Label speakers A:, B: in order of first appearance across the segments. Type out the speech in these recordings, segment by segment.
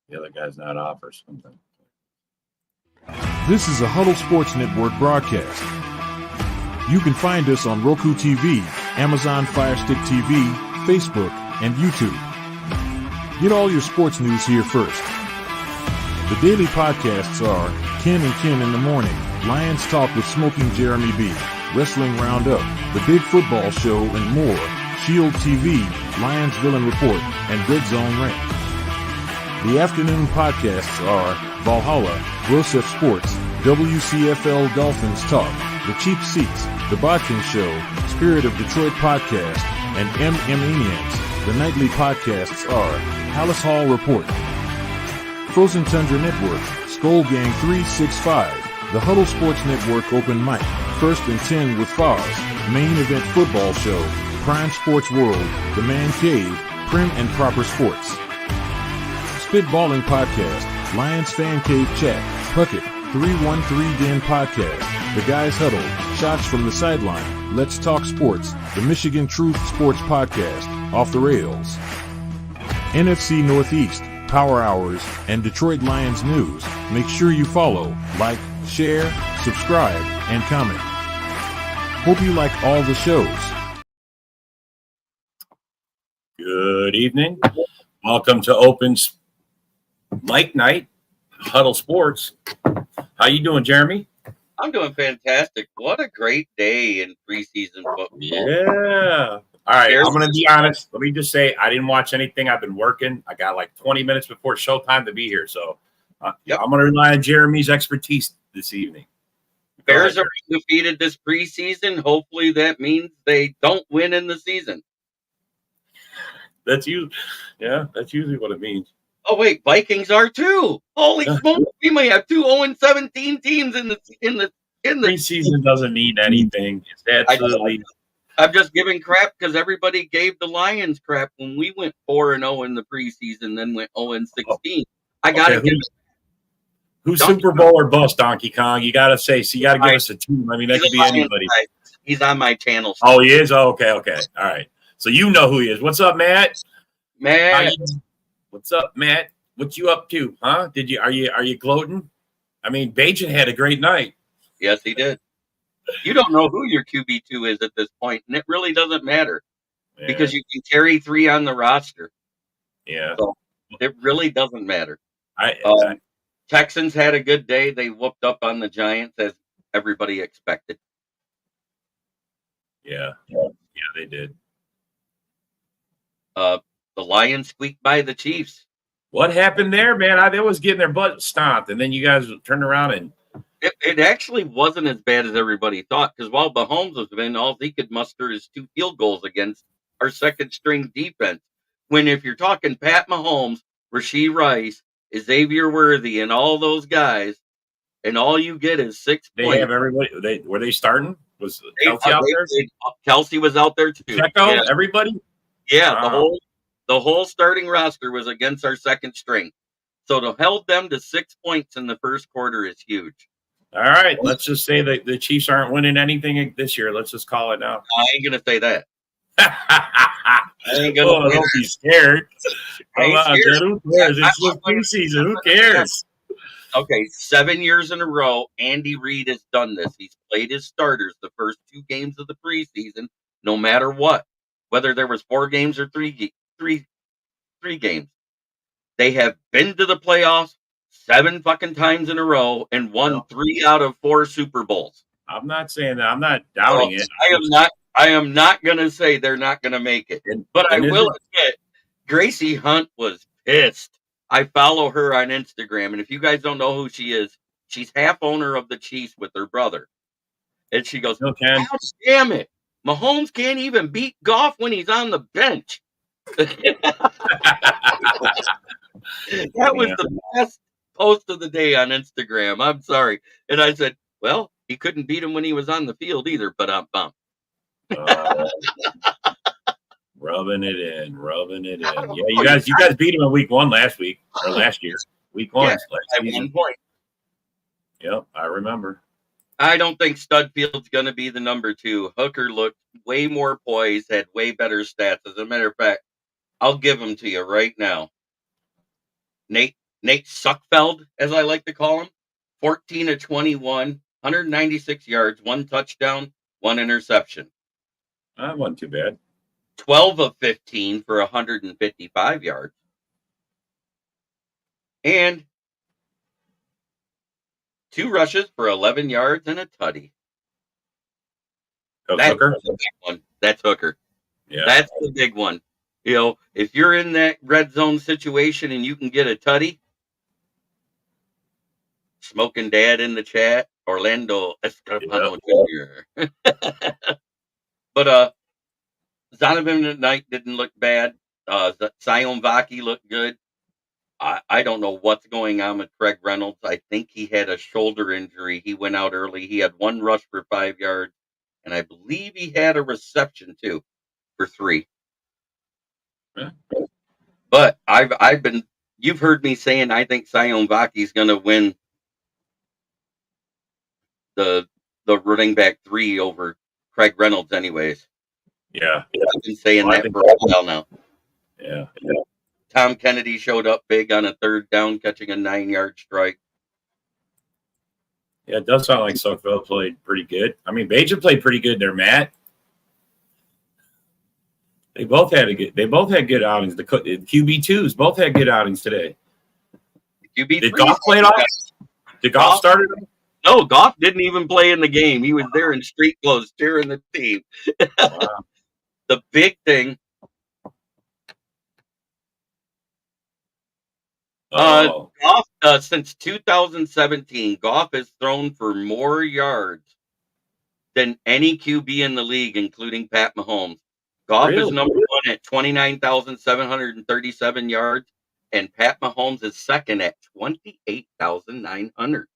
A: the other guy's not off or something.
B: This is a Huddle Sports Network broadcast. You can find us on Roku TV, Amazon Fire Stick TV, Facebook, and YouTube. Get all your sports news here first. The daily podcasts are Ken and Ken in the Morning, Lions Talk with Smoking Jeremy B, Wrestling Roundup, The Big Football Show, and more, Shield TV, Lions Villain Report, and Red Zone Rant. The afternoon podcasts are Valhalla, Grosef Sports, WCFL Dolphins Talk, The Cheap Seats, The Bodkin Show, Spirit of Detroit Podcast, and Maniacs. The nightly podcasts are Hallis Hall Report, Frozen Tundra Network, Skull Gang 365, The Huddle Sports Network Open Mic, First and 10 with Foz, Main Event Football Show, Prime Sports World, The Man Cave, Prim and Proper Sports. Spitballing Podcast, Lions Fan Cave Chat, Puckett, 313 Den Podcast, The Guys Huddle, Shots from the Sideline, Let's Talk Sports, The Michigan Truth Sports Podcast, Off the Rails, NFC Northeast, Power Hours, and Detroit Lions News. Make sure you follow, like, share, subscribe, and comment. Hope you like all the shows.
A: Good evening. Welcome to Open Mic Night, Huddle Sports. How you doing, Jeremy?
C: I'm doing fantastic. What a great day in preseason football.
A: Yeah. All right, I'm going to be honest. Let me just say I didn't watch anything. I've been working. I got like 20 minutes before showtime to be here. So I'm going to rely on Jeremy's expertise this evening.
C: Bears are undefeated this preseason. Hopefully that means they don't win in the season.
A: That's usually what it means.
C: Oh, wait, Vikings are too. Holy smokes, we may have two 0-17 teams in the
A: preseason doesn't mean anything. It's absolutely.
C: I'm just giving crap because everybody gave the Lions crap when we went 4-0 in the preseason, then went 0-16. I gotta give it.
A: Who's Super Bowl or bust, Donkey Kong? You gotta say. So you gotta give us a team. I mean, that could be anybody.
C: He's on my channel.
A: Oh, he is. Oh, okay. All right. So you know who he is. What's up, Matt? What's up, Matt? What you up to? Huh? Are you gloating? I mean, Bajan had a great night.
C: Yes, he did. You don't know who your QB2 is at this point, and it really doesn't matter because you can carry 3 on the roster.
A: Yeah.
C: So it really doesn't matter.
A: I
C: Texans had a good day. They whooped up on the Giants as everybody expected.
A: Yeah, they did.
C: The Lions squeaked by the Chiefs.
A: What happened there, man? They was getting their butt stomped, and then you guys turned around and.
C: It actually wasn't as bad as everybody thought because while Mahomes was in, all he could muster is 2 field goals against our second-string defense. When if you're talking Pat Mahomes, Rashee Rice, Xavier Worthy, and all those guys, and all you get is 6 points.
A: They have everybody. Were they starting? Was Kelsey out there?
C: Kelsey was out there too.
A: Checo, everybody.
C: Yeah, wow. The whole starting roster was against our second string. So to hold them to 6 points in the first quarter is huge.
A: All right, let's just say that the Chiefs aren't winning anything this year. Let's just call it now.
C: I ain't gonna say that.
A: I ain't gonna. Don't be scared. Come on, dude. Who cares? It's just preseason. Who cares?
C: Okay, 7 years in a row, Andy Reid has done this. He's played his starters the first 2 games of the preseason, no matter what, whether there was 4 games or three games. They have been to the playoffs 7 fucking times in a row and won 3 out of 4 Super Bowls.
A: I'm not saying that. I'm not doubting it.
C: I am not going to say they're not going to make it. But I will admit, Gracie Hunt was pissed. I follow her on Instagram, and if you guys don't know who she is, she's half owner of the Chiefs with her brother. And she goes, God damn it. Mahomes can't even beat Goff when he's on the bench. That was the best post of the day on Instagram. I'm sorry. And I said, well, he couldn't beat him when he was on the field either, but I'm bummed.
A: Rubbing it in. Yeah, you guys beat him in week 1 last year. Week 1.
C: At 1 point.
A: Yep, I remember.
C: I don't think Studfield's going to be the number 2. Hooker looked way more poised, had way better stats. As a matter of fact, I'll give him to you right now. Nate, Nate Suckfeld, as I like to call him, 14 of 21, 196 yards, 1 touchdown, 1 interception.
A: That wasn't too bad.
C: 12 of 15 for 155 yards. And 2 rushes for 11 yards and a tutty.
A: That's Hooker?
C: The big one. That's Hooker.
A: Yeah.
C: That's the big one. You know, if you're in that red zone situation and you can get a tutty, Smoking Dad in the chat, Orlando Escarpano Jr. But Zonovan tonight didn't look bad. Zion Vaki looked good. I don't know what's going on with Craig Reynolds. I think he had a shoulder injury. He went out early. He had 1 rush for 5 yards, and I believe he had a reception too for 3.
A: Yeah.
C: But you've heard me saying I think Zion Vaki's going to win the running back 3 over Craig Reynolds anyways.
A: Yeah.
C: I've been saying that for a while now.
A: Yeah.
C: Tom Kennedy showed up big on a 3rd down, catching a 9-yard strike.
A: Yeah, it does sound like Suckfeld played pretty good. I mean, Bajan played pretty good there, Matt. They both had good outings. The QB2s both had good outings today.
C: Did
A: Goff play it off? Did Goff start it?
C: No, Goff didn't even play in the game. He was there in street clothes cheering the team.
A: Wow.
C: The big thing. Goff, since 2017, Goff has thrown for more yards than any QB in the league, including Pat Mahomes. Goff is number 1 at 29,737 yards, and Pat Mahomes is second at 28,900.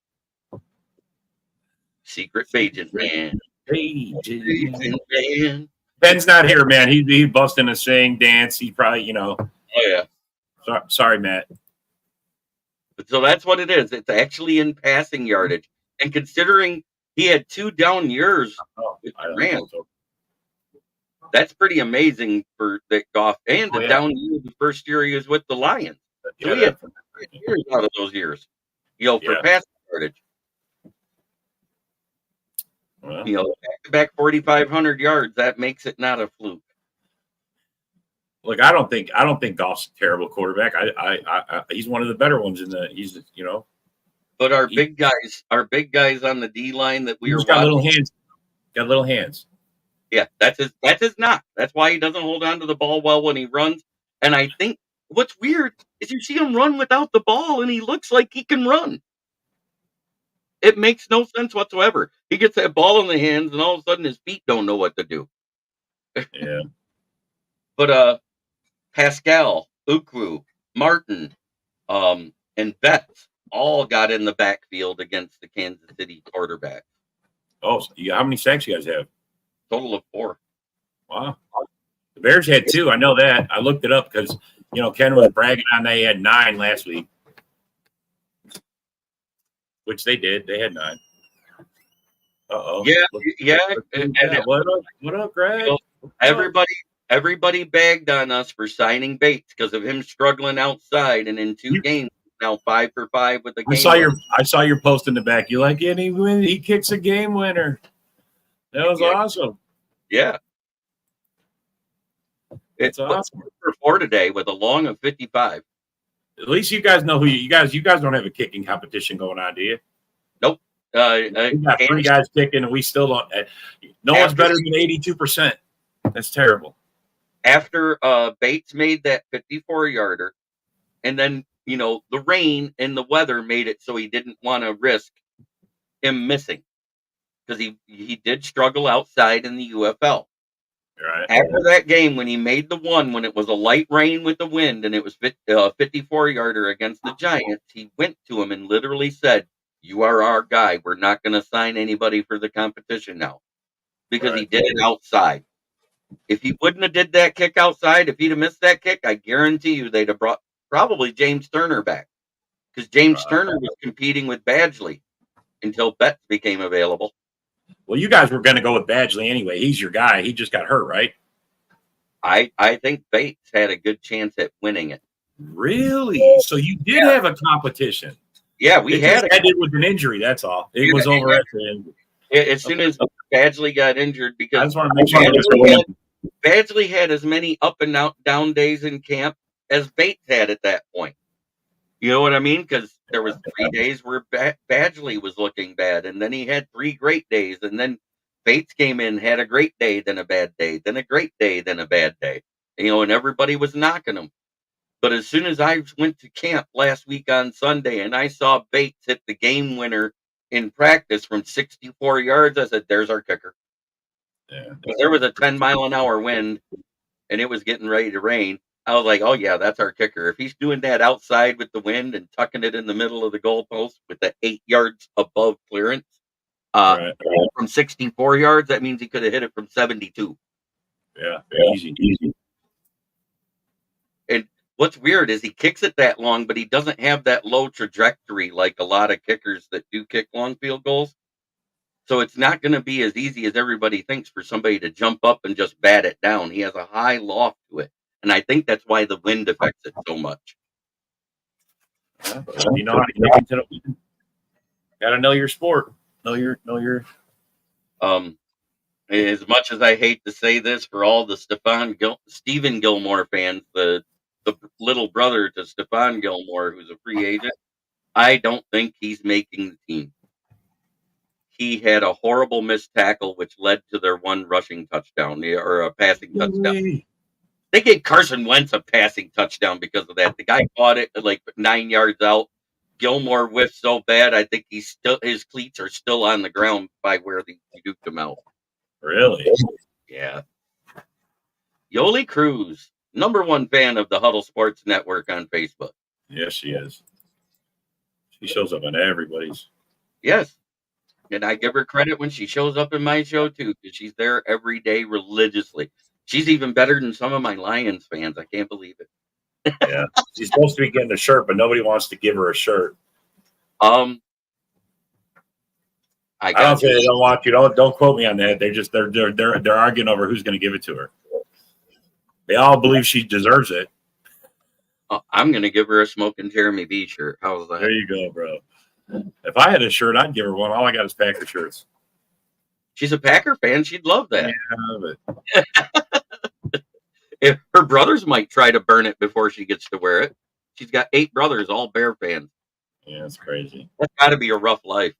C: Secret Bajan man.
A: Bajan man. Ben's not here, man. He busting a sing, dance. He probably,
C: Oh, yeah.
A: Sorry, Matt.
C: So that's what it is. It's actually in passing yardage. And considering he had 2 down years with the Rams, that's pretty amazing for that Goff. And the down year, the first year he was with the Lions. So he had 3 years out of those years, for passing yardage. Well, back-to-back 4,500 yards, that makes it not a fluke.
A: Look, I don't think Goff's a terrible quarterback. He's one of the better ones
C: But our big guys on the D line that we were
A: got little hands. Got little hands.
C: Yeah, that's his knock. That's why he doesn't hold on to the ball well when he runs. And I think what's weird is you see him run without the ball, and he looks like he can run. It makes no sense whatsoever. He gets that ball in the hands, and all of a sudden his feet don't know what to do.
A: Yeah.
C: But Pascal, Ukwu, Martin, and Betts all got in the backfield against the Kansas City quarterback.
A: Oh, so how many sacks you guys have?
C: Total of 4.
A: Wow. The Bears had 2. I know that. I looked it up because, Ken was bragging on they had 9 last week. Which they did. They had 9. Uh-oh.
C: Yeah.
A: What up, Greg?
C: Everybody bagged on us for signing Bates because of him struggling outside, and in 2 games now 5 for 5 with the game.
A: I saw your post in the back. You like it? He kicks a game winner. That was awesome.
C: Yeah. It's awesome. 4 for 4 today with a long of 55.
A: At least you guys know who you guys don't have a kicking competition going on, do you?
C: Nope.
A: We got 3 guys kicking, and we still don't. No one's better than 82%. That's terrible.
C: After Bates made that 54-yarder, and then the rain and the weather made it so he didn't want to risk him missing because he did struggle outside in the UFL.
A: Right.
C: After that game, when he made the one, when it was a light rain with the wind, and it was 54-yarder against the Giants, he went to him and literally said, "You are our guy. We're not going to sign anybody for the competition now," because he did it outside. If he wouldn't have did that kick outside, if he'd have missed that kick, I guarantee you they'd have brought probably James Turner back, because James Turner was competing with Badgley until Betts became available.
A: Well, you guys were going to go with Badgley anyway. He's your guy. He just got hurt, right?
C: I think Bates had a good chance at winning it.
A: Really? So you did have a competition?
C: Yeah, we had
A: it. Ended with an injury. That's all. It was over at the end.
C: As soon as Badgley got injured, because
A: I just want to make sure
C: Badgley had as many up and down days in camp as Bates had at that point. You know what I mean? Because there was 3 days where Badgley was looking bad, and then he had 3 great days, and then Bates came in, had a great day, then a bad day, then a great day, then a bad day. And everybody was knocking him. But as soon as I went to camp last week on Sunday and I saw Bates hit the game winner in practice from 64 yards, I said, there's our kicker.
A: Yeah.
C: There was a 10-mile-an-hour wind and it was getting ready to rain. I was like, oh, yeah, that's our kicker. If he's doing that outside with the wind and tucking it in the middle of the goalpost with the 8 yards above clearance from 64 yards, that means he could have hit it from 72.
A: Yeah. Easy.
C: And what's weird is he kicks it that long, but he doesn't have that low trajectory like a lot of kickers that do kick long field goals. So it's not going to be as easy as everybody thinks for somebody to jump up and just bat it down. He has a high loft to it. And I think that's why the wind affects it so much.
A: You know how to get into the gotta know your sport. Know your
C: As much as I hate to say this for all the Stephen Gilmore fans, the little brother to Stephon Gilmore, who's a free agent, I don't think he's making the team. He had a horrible missed tackle, which led to their one rushing touchdown or a passing touchdown. They gave Carson Wentz a passing touchdown because of that. The guy caught it like 9 yards out. Gilmore whiffed so bad, I think his cleats are still on the ground by where he duked him out.
A: Really?
C: Yeah. Yoli Cruz, #1 fan of the Huddle Sports Network on Facebook.
A: Yes, she is. She shows up on everybody's.
C: Yes. And I give her credit when she shows up in my show, too, because she's there every day religiously. She's even better than some of my Lions fans. I can't believe it.
A: Yeah. She's supposed to be getting a shirt, but nobody wants to give her a shirt.
C: I
A: don't say they don't want you. Don't quote me on that. They're arguing over who's going to give it to her. They all believe she deserves it.
C: I'm going to give her a Smoking Jeremy B shirt. How's that?
A: There you go, bro. If I had a shirt, I'd give her one. All I got is Packer shirts.
C: She's a Packer fan. She'd love that.
A: Yeah,
C: but if her brothers might try to burn it before she gets to wear it. She's got 8 brothers, all Bear fans.
A: Yeah, it's crazy.
C: That's got to be a rough life.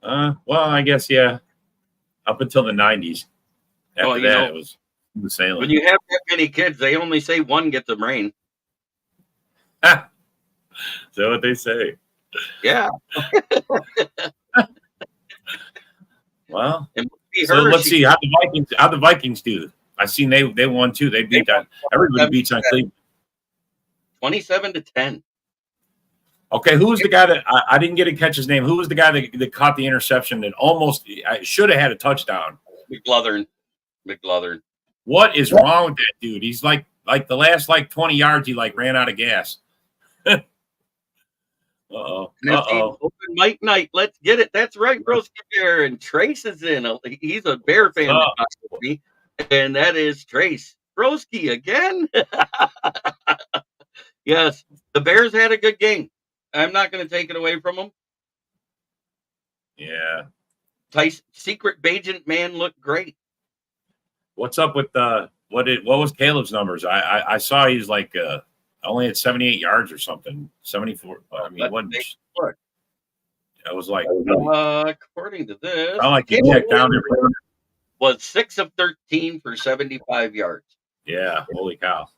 A: Well, I guess, yeah. Up until the 90s. After that, it was sailing.
C: When you have that many kids, they only say one gets a brain.
A: Is that what they say?
C: Yeah.
A: Well, so let's see how the Vikings do. I seen they won too. They beat that. Everybody beats on Cleveland.
C: 27-10.
A: Okay, who was the guy that I didn't get to catch his name? Who was the guy that caught the interception and almost should have had a touchdown?
C: McLaughrin.
A: What is wrong with that dude? He's like the last 20 yards he ran out of gas.
C: Open mic night. Let's get it. That's right, Broski Bear. And Trace is in. He's a Bear fan, and that is Trace. Broski again. Yes, the Bears had a good game. I'm not going to take it away from them.
A: Yeah.
C: Secret Agent Man looked great.
A: What's up with what was Caleb's numbers? I saw he's only at 78 yards or something. 74. I mean, what? It was
C: according to this,
A: I like he checked down everything.
C: Was 6 of 13 for 75 yards.
A: Yeah, holy cow.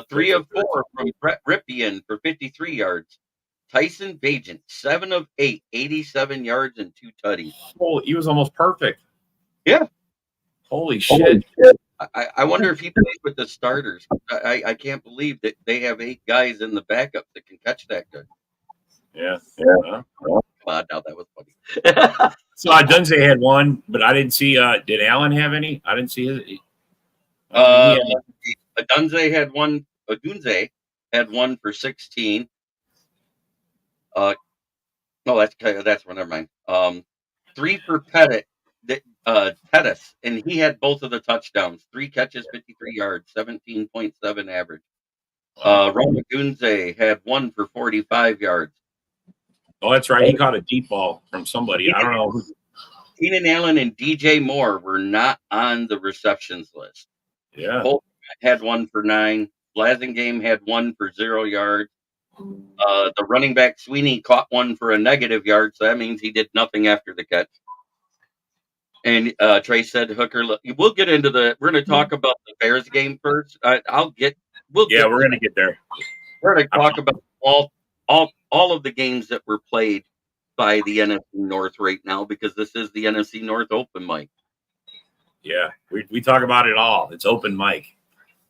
C: 3 of 4 from Brett Ripien for 53 yards. Tyson Bagent, 7 of 8, 87 yards and 2 tutties.
A: Oh, he was almost perfect.
C: Yeah.
A: Holy shit.
C: I wonder if he plays with the starters. I can't believe that they have 8 guys in the backup that can catch that good.
A: Yeah.
C: Come on, now that was funny.
A: So Dunze had one, but I didn't see. Did Allen have any? I didn't see his.
C: Dunze had one. Dunze had one for 16. No, that's never mind. 3 for Pettit. Pettis, and he had both of the touchdowns. 3 catches, 53 yards, 17.7 average. Roma Gunze had 1 for 45 yards.
A: Oh, that's right. He caught a deep ball from somebody. I don't know who.
C: Keenan Allen and DJ Moore were not on the receptions list.
A: Yeah.
C: Holt had 1 for 9. Blasingame had 1 for 0 yards. The running back Sweeney caught 1 for a negative yard, so that means he did nothing after the catch. And Trey said, Hooker, we'll get into we're going to talk about the Bears game first.
A: We're going to get there.
C: We're going to talk about all of the games that were played by the NFC North right now, because this is the NFC North Open Mic.
A: Yeah, we talk about it all. It's open mic.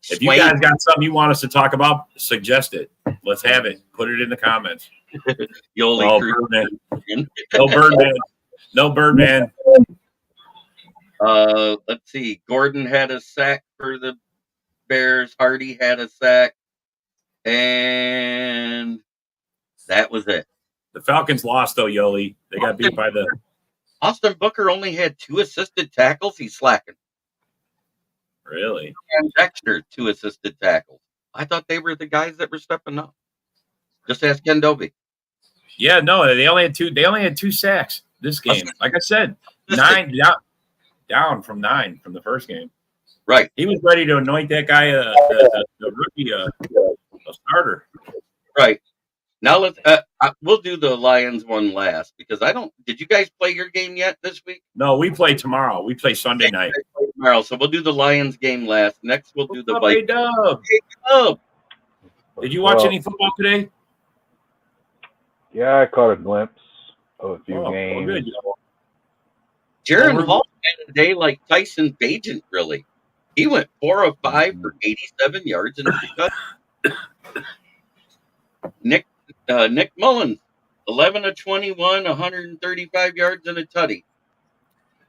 A: If you guys got something you want us to talk about, suggest it. Let's have it. Put it in the comments.
C: Birdman.
A: No Birdman. No Birdman.
C: Let's see. Gordon had a sack for the Bears. Hardy had a sack. And that was it.
A: The Falcons lost, though, Yoli. They got beat by the...
C: Austin Booker only had 2 assisted tackles. He's slacking.
A: Really?
C: And Dexter, 2 assisted tackles. I thought they were the guys that were stepping up. Just ask Ken Dobie.
A: Yeah, no, they only had 2. They only had 2 sacks this game. Like I said, 9 down from 9 from the first game.
C: Right.
A: He was ready to anoint that guy the rookie a starter.
C: Right. Now let's we'll do the Lions one last, because did you guys play your game yet this week?
A: No, we play tomorrow. We play Sunday night.
C: Tomorrow, so we'll do the Lions game last. Next we'll do the Vikings.
A: Dub. Did you watch any football today?
D: Yeah, I caught a glimpse of a few games.
A: Good.
C: Jaron Hall had a day like Tyson Bagent, really. He went 4 of 5 for 87 yards and a touchdown. Nick Mullins, 11 of 21, 135 yards and a tutty.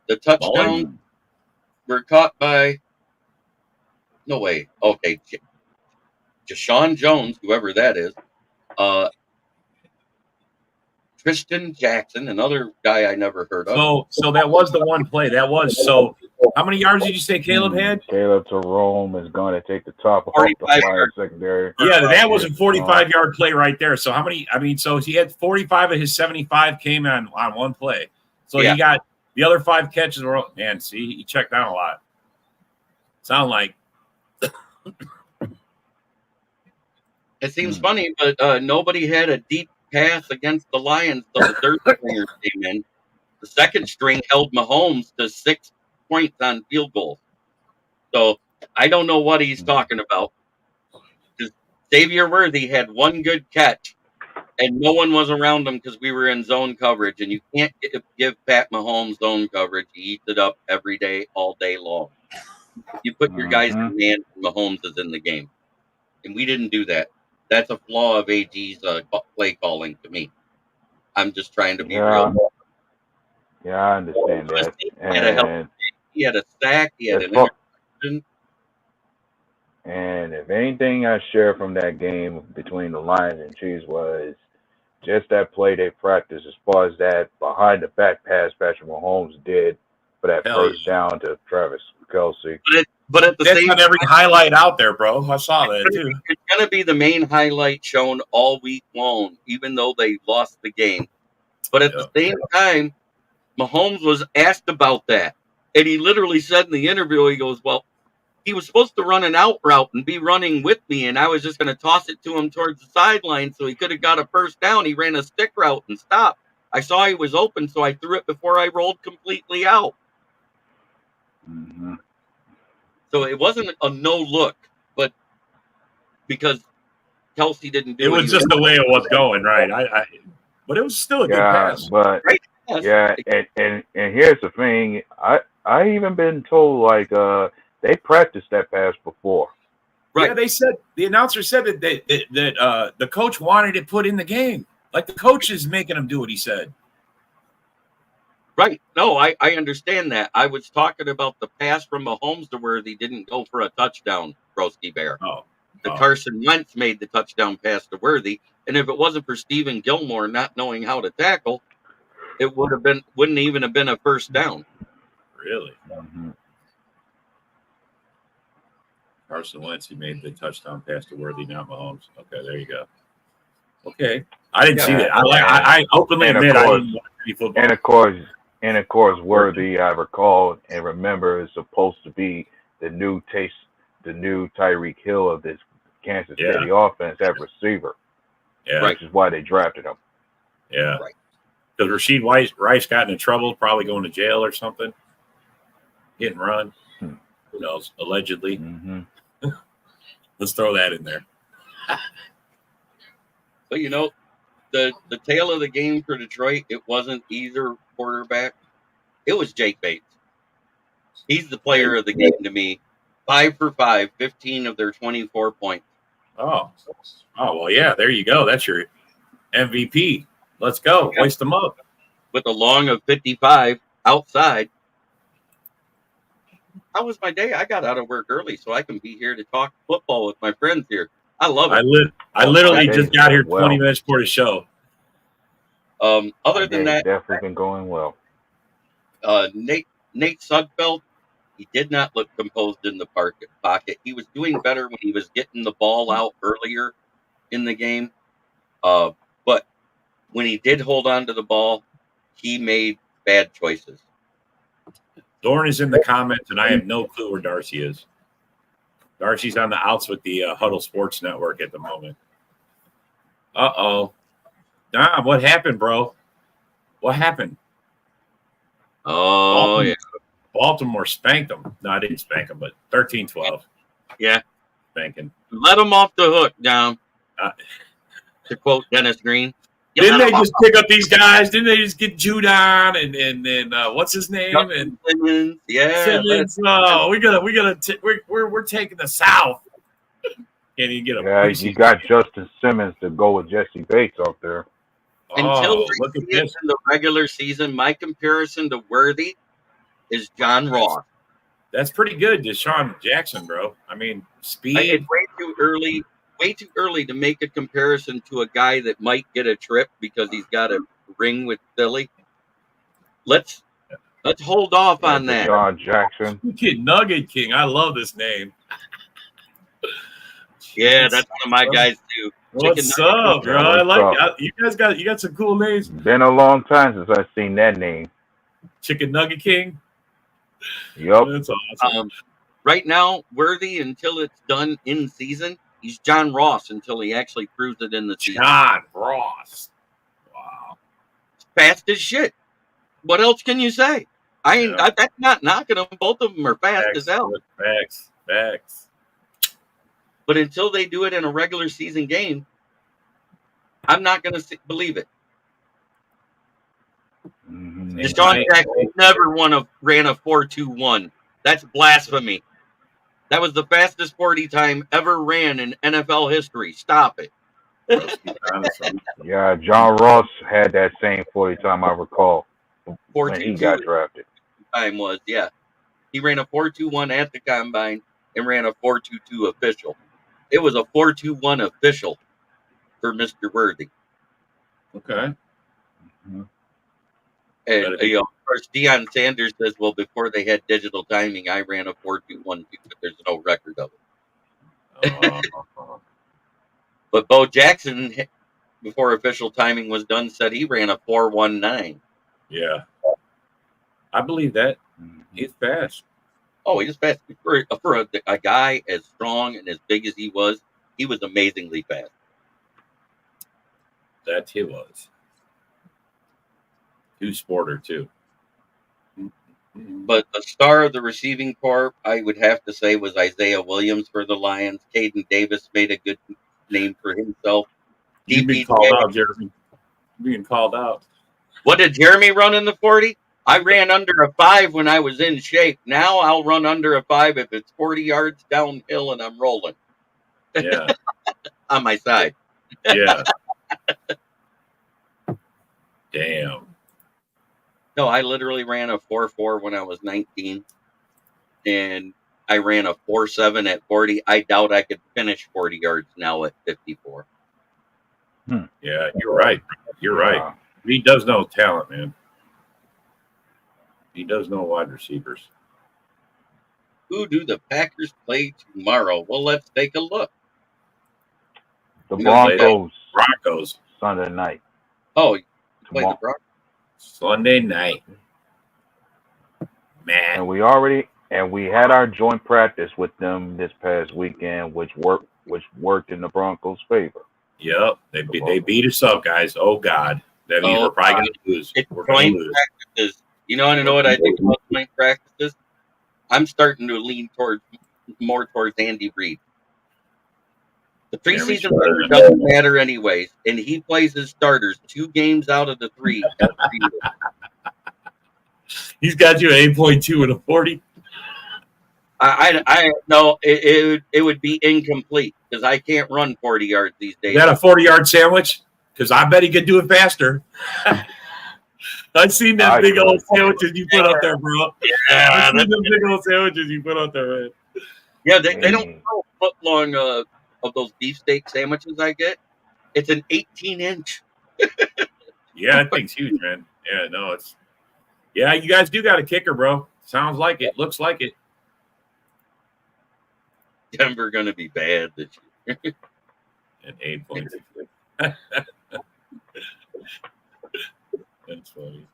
C: The touchdowns were caught by... No way. Okay. Jashawn Jones, whoever that is. Tristan Jackson, another guy I never heard of.
A: So that was the one play. So how many yards did you say Caleb had?
D: Caleb Jerome is going to take the top off the Flyers secondary.
A: Yeah, that was a 45-yard play right there. So how many? I mean, so he had 45 of his 75 came on one play. So he got the other 5 catches. Man, see, he checked down a lot. Sound like.
C: It seems funny, but nobody had a deep pass against the Lions till the third stringers came in. The second string held Mahomes to 6 points on field goals. So I don't know what he's talking about. Xavier Worthy had 1 good catch, and no one was around him because we were in zone coverage, and you can't give Pat Mahomes zone coverage. He eats it up every day, all day long. You put your guys in man, Mahomes is in the game. And we didn't do that. That's a flaw of AG's play calling to me. I'm just trying to be real.
D: Yeah, I understand that.
C: He had a sack. He had an interception.
D: And if anything I share from that game between the Lions and Chiefs was just that play they practiced as far as that behind the back pass Patrick Mahomes did for that first down to Travis Kelce.
C: But at the same
A: time, every highlight out there, bro. I saw that too.
C: It's going to be the main highlight shown all week long, even though they lost the game. But at the same time, Mahomes was asked about that. And he literally said in the interview, he goes, well, he was supposed to run an out route and be running with me, and I was just going to toss it to him towards the sideline so he could have got a first down. He ran a stick route and stopped. I saw he was open, so I threw it before I rolled completely out.
D: Mm-hmm.
C: So it wasn't a no look, but because Kelce didn't do it.
A: It was just the way it was going, right? But it was still a good pass.
D: But
C: right?
D: Yeah, and here's the thing. I even been told like they practiced that pass before.
A: Right. Yeah, they said the announcer said that the coach wanted it put in the game. Like the coach is making him do it, he said.
C: Right. No, I understand that. I was talking about the pass from Mahomes to Worthy didn't go for a touchdown, Broski Bear. Carson Wentz made the touchdown pass to Worthy, and if it wasn't for Stephen Gilmore not knowing how to tackle, it wouldn't even have been a first down.
A: Really?
D: Mm-hmm.
A: Carson Wentz, he made the touchdown pass to Worthy, not Mahomes. Okay, there you go. Okay. I didn't see that. I openly admit I didn't watch any football.
D: And of course, Worthy, I recall and remember, is supposed to be the new Tyreek Hill of this Kansas City offense at receiver.
A: Yeah.
D: Which is why they drafted him.
A: Yeah. Because Rashid Rice got into trouble, probably going to jail or something. Hit and run. Who knows? Allegedly.
D: Mm-hmm.
A: Let's throw that in there.
C: But the tail of the game for Detroit, it wasn't either quarterback. It was Jake Bates. He's the player of the game to me. 5 for 5, 15 of their 24 points.
A: Oh, well, yeah, there you go. That's your MVP. Let's go. Hoist them up.
C: With a long of 55 outside. How was my day? I got out of work early so I can be here to talk football with my friends here. I love it.
A: I literally just got here 20 minutes before the show.
C: Other than that,
D: definitely been going well.
C: Nate Sudfeld, he did not look composed in the pocket. He was doing better when he was getting the ball out earlier in the game. But when he did hold on to the ball, he made bad choices.
A: Dorn is in the comments, and I have no clue where Darcy is. Darcy's on the outs with the Huddle Sports Network at the moment. Uh-oh. Dom, what happened, bro? What happened?
C: Oh, yeah.
A: Baltimore spanked them. No, I didn't spank them, but 13-12.
C: Yeah.
A: Spanking.
C: Let them off the hook, Dom. To quote Dennis Green.
A: Didn't they just pick up these guys? Didn't they just get Judon and what's his name? And
C: Simmons. Yeah.
A: Simmons. Oh, we're taking the South. Can you get a?
D: Yeah, you got Justin Simmons to go with Jesse Bates out there.
C: Until we see it in the regular season, my comparison to Worthy is John Ross.
A: That's pretty good, Deshaun Jackson, bro. I mean, speed.
C: It's way too early to make a comparison to a guy that might get a trip because he's got a ring with Philly. Let's hold off on that.
D: Deshaun Jackson.
A: Kid Nugget King. I love this name.
C: Yeah, that's one of my guys too.
A: What's up, bro? I like it. You got some cool names.
D: Been a long time since I've seen that name.
A: Chicken Nugget King.
D: Yep.
A: That's awesome.
C: Right now, Worthy until it's done in season. He's John Ross until he actually proves it in the season.
A: John Ross. Wow.
C: Fast as shit. What else can you say? That's not knocking them. Both of them are fast as hell.
A: Facts.
C: But until they do it in a regular season game, I'm not going to believe it.
D: Mm-hmm.
C: Deshaun Jackson never ran a 4.21. That's blasphemy. That was the fastest 40 time ever ran in NFL history. Stop it.
D: Yeah, John Ross had that same 40 time I recall when he got drafted.
C: Time was, yeah. He ran a 4.21 at the combine and ran a 4.22 official. It was a 4.21 official for Mr. Worthy.
A: Okay.
C: Mm-hmm. And of course, Deion Sanders says, "Well, before they had digital timing, I ran a 4.21, but there's no record of it." But Bo Jackson, before official timing was done, said he ran a 4.19.
A: Yeah, I believe that. He's fast.
C: Oh, he's fast for a guy as strong and as big as he was amazingly fast.
A: That he was. Two-sporter, too.
C: But the star of the receiving corps, I would have to say, was Isaiah Williams for the Lions. Caden Davis made a good name for himself.
A: You've been called out, Jeremy. Being called out.
C: What did Jeremy run in the 40? I ran under a 5 when I was in shape. Now I'll run under a 5 if it's 40 yards downhill and I'm rolling.
A: Yeah.
C: On my side.
A: Yeah. Damn.
C: No, I literally ran a 4.4 when I was 19. And I ran a 4.7 at 40. I doubt I could finish 40 yards now at 54.
A: Yeah, you're right. You're right. He does know talent, man. He does know wide receivers.
C: Who do the Packers play tomorrow? Well, let's take a look.
D: The Broncos.
A: Broncos.
D: Sunday night.
C: Oh, you play the Broncos?
A: Sunday night. Man.
D: And we had our joint practice with them this past weekend, which worked in the Broncos' favor.
A: Yep. They beat us up, guys. Oh God. That means we're probably gonna lose.
C: We're gonna lose. Practices. You know, I know what I think about joint practices. I'm starting to lean more towards Andy Reid. The preseason doesn't matter anyways, and he plays his starters 2 games out of the 3.
A: He's got you at 8.2 and a 40.
C: I no, it would be incomplete because I can't run 40 yards these days.
A: Is that a 40-yard sandwich? Because I bet he could do it faster. I've seen that big old sandwiches you put up there, bro.
C: Yeah,
A: I've seen them big old sandwiches you put up there, man.
C: Yeah, they don't throw a foot long of those beefsteak sandwiches I get. It's an 18-inch.
A: Yeah, that thing's huge, man. Yeah, no, it's. Yeah, you guys do got a kicker, bro. Sounds like it. Looks like it.
C: Denver going to be bad this year.
A: And 8.6. That's funny.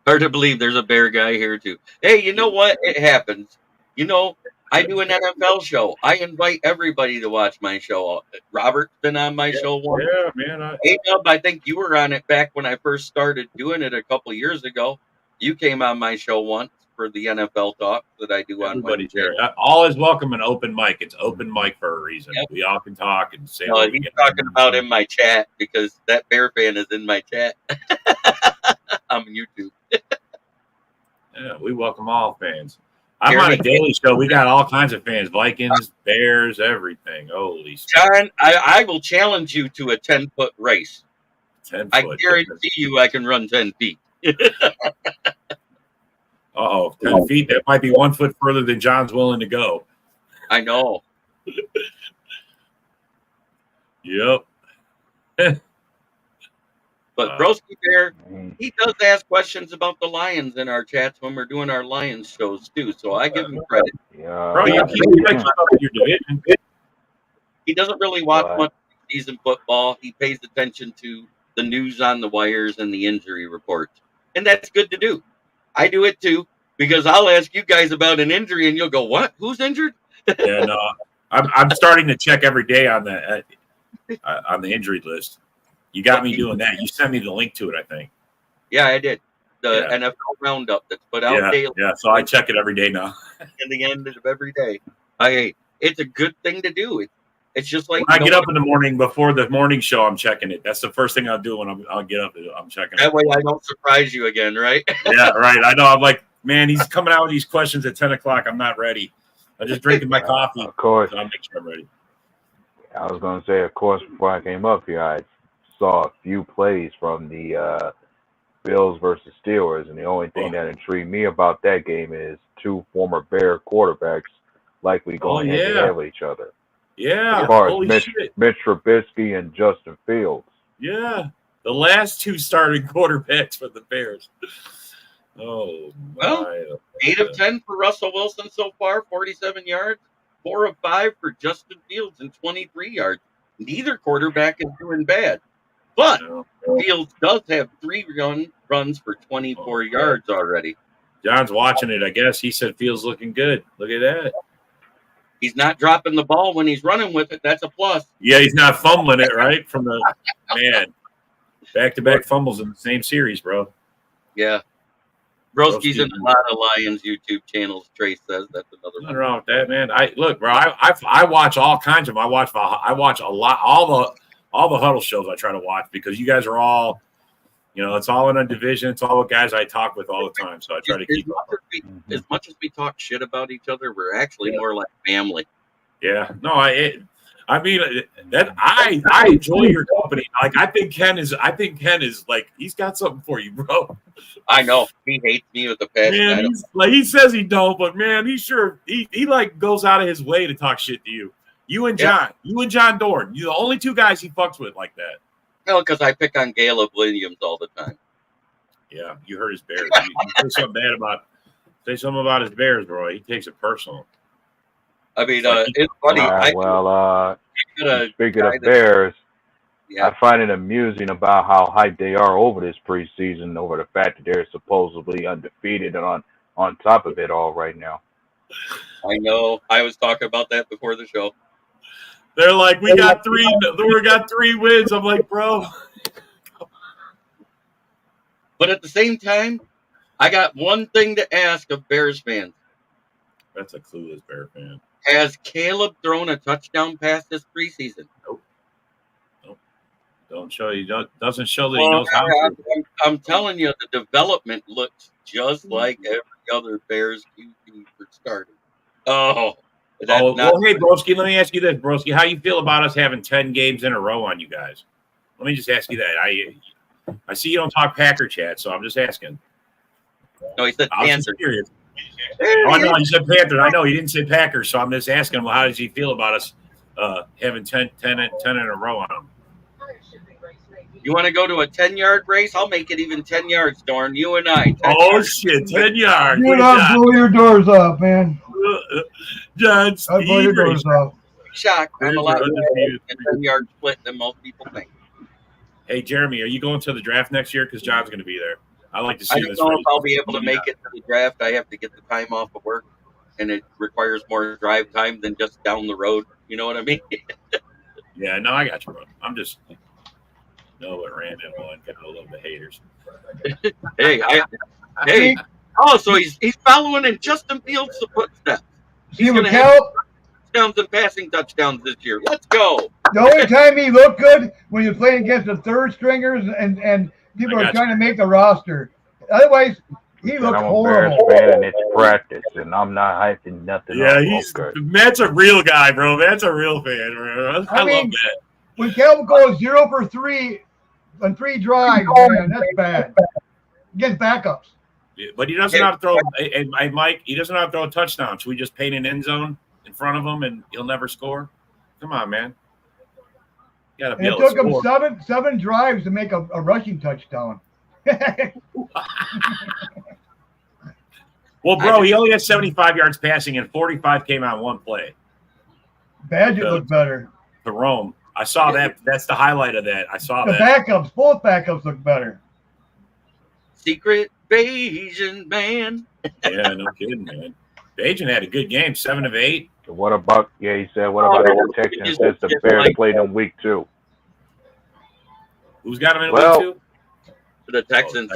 C: Hard to believe there's a bear guy here too. Hey, you know what? It happens. You know, I do an NFL show. I invite everybody to watch my show. Robert's been on my show once.
A: Yeah, man.
C: Hey, Dub, I think you were on it back when I first started doing it a couple of years ago. You came on my show once for the NFL talk that I do on Wednesday.
A: Here. All is welcome in open mic. It's open mic for a reason. Yep. We all can talk and say.
C: He's talking about in my chat because that bear fan is in my chat. on YouTube.
A: Yeah, we welcome all fans. I'm on a daily show. We got all kinds of fans. Vikings, Bears, everything. Holy shit.
C: John, I will challenge you to a 10-foot race.
A: 10 foot.
C: I guarantee you I can run 10 feet.
A: 10 feet. That might be 1 foot further than John's willing to go.
C: I know.
A: Yep.
C: But Broski Bear, he does ask questions about the Lions in our chats when we're doing our Lions shows too. So I give him credit.
A: Bro, you keep your division.
C: He doesn't really watch much season football. He pays attention to the news on the wires and the injury reports, and that's good to do. I do it too because I'll ask you guys about an injury, and you'll go, "What? Who's injured?"
A: Yeah, no, I'm starting to check every day on the injury list. You got me doing that. You sent me the link to it, I think.
C: Yeah, I did. The NFL roundup that's put out daily.
A: Yeah, so I check it every day now.
C: In the end of every day. It's a good thing to do. It's just like
A: when I get up in the morning before the morning show, I'm checking it. That's the first thing I'll do when I'll get up. I'm checking
C: that way I don't surprise you again, right?
A: Yeah, right. I know. I'm like, man, he's coming out with these questions at 10 o'clock. I'm not ready. I'm just drinking my coffee.
D: Of course.
A: So I'll make sure I'm ready.
D: I was going to say, of course, before I came up here, I saw a few plays from the Bills versus Steelers, and the only thing that intrigued me about that game is 2 former Bear quarterbacks likely going head-to-head with each other.
A: Yeah.
D: As far as Mitch Trubisky and Justin Fields.
A: Yeah. The last 2 starting quarterbacks for the Bears. Oh, my.
C: 8 of 10 for Russell Wilson so far, 47 yards. 4 of 5 for Justin Fields and 23 yards. Neither quarterback is doing bad. But Fields does have 3 runs for 24 yards already.
A: John's watching it, I guess. He said Fields looking good. Look at that.
C: He's not dropping the ball when he's running with it. That's a plus.
A: Yeah, he's not fumbling it, right? From the man. Back-to-back fumbles in the same series, bro.
C: Yeah. Broski's in a lot of Lions YouTube channels. Trace says that's another one.
A: Nothing wrong with that, man. Look, bro. I watch all kinds of them. I watch a lot. All the huddle shows I try to watch because you guys are all, it's all in a division. It's all the guys I talk with all the time. So I try to keep up.
C: As much as we talk shit about each other, we're actually more like family.
A: Yeah. No, I enjoy your company. Like I think Ken is like he's got something for you, bro.
C: I know he hates me with a passion.
A: Man, he says he don't, but man, he like goes out of his way to talk shit to you. You and John Dorn, you're the only 2 guys he fucks with like that.
C: No, because I pick on Caleb Williams all the time.
A: Yeah, you hurt his Bears. You say something about his Bears, bro. He takes it personal.
C: I mean, it's funny.
D: Speaking of Bears, I find it amusing about how hyped they are over this preseason, over the fact that they're supposedly undefeated and on top of it all right now.
C: I know. I was talking about that before the show.
A: They're like, we got 3 wins. I'm like, bro.
C: But at the same time, I got one thing to ask of Bears fans.
A: That's a clueless Bear fan.
C: Has Caleb thrown a touchdown pass this preseason?
A: Nope. Doesn't show that he knows how to.
C: I'm telling you, the development looks just like every other Bears QB for starting. Well, hey,
A: Broski, let me ask you this, Broski. How you feel about us having 10 games in a row on you guys? Let me just ask you that. I see you don't talk Packer chat, so I'm just asking.
C: No, he said Panthers.
A: Oh, I know, he said Panthers. I know he didn't say Packers, so I'm just asking him, how does he feel about us having 10 in a row on him?
C: You want to go to a 10-yard race? I'll make it even 10 yards, Dorn. You and I.
A: Shit, 10 yards.
E: Dude, I'll blow your doors off, man.
A: John,
E: I'll blow your doors off.
C: Shocked. I'm allowed to do a 10-yard split than most people think.
A: Hey, Jeremy, are you going to the draft next year? Because John's going to be there. I like to see this.
C: I don't know if I'll be able to make it to the draft. I have to get the time off of work, and it requires more drive time than just down the road. You know what I mean?
A: Yeah, no, I got you, bro. I'm just what random one, got a little bit haters.
C: Hey. Oh, so he's following in Justin Fields' footsteps.
E: He's going to have
C: touchdowns and passing touchdowns this year. Let's go.
E: The only time he looked good when you're playing against the third stringers and people are trying to make the roster. Otherwise, he looked horrible.
D: I'm a Bears fan and it's practice, and I'm not hyping nothing.
A: Yeah, Matt's a real guy, bro. Matt's a real fan, bro. I love that.
E: When Calvin goes 0 for 3 on 3 drives, man, that's bad. Against backups.
A: Yeah, but he doesn't have to throw. Hey, Mike, he doesn't have to throw a touchdown. So we just paint an end zone in front of him, and he'll never score. Come on, man. You gotta be able to score.
E: It took him seven drives to make a rushing touchdown.
A: Well, bro, he only had 75 yards passing, and 45 came out in one play.
E: Badger looked better.
A: To Rome. I saw that. That's the highlight of that. I saw that.
E: Both backups look better.
C: Secret Bayesian man.
A: Yeah, no kidding, man. Bayesian had a good game, 7 of 8.
D: What about he said, what about the Texans since the Bears played in week 2?
A: Who's got him in week 2?
C: The Texans.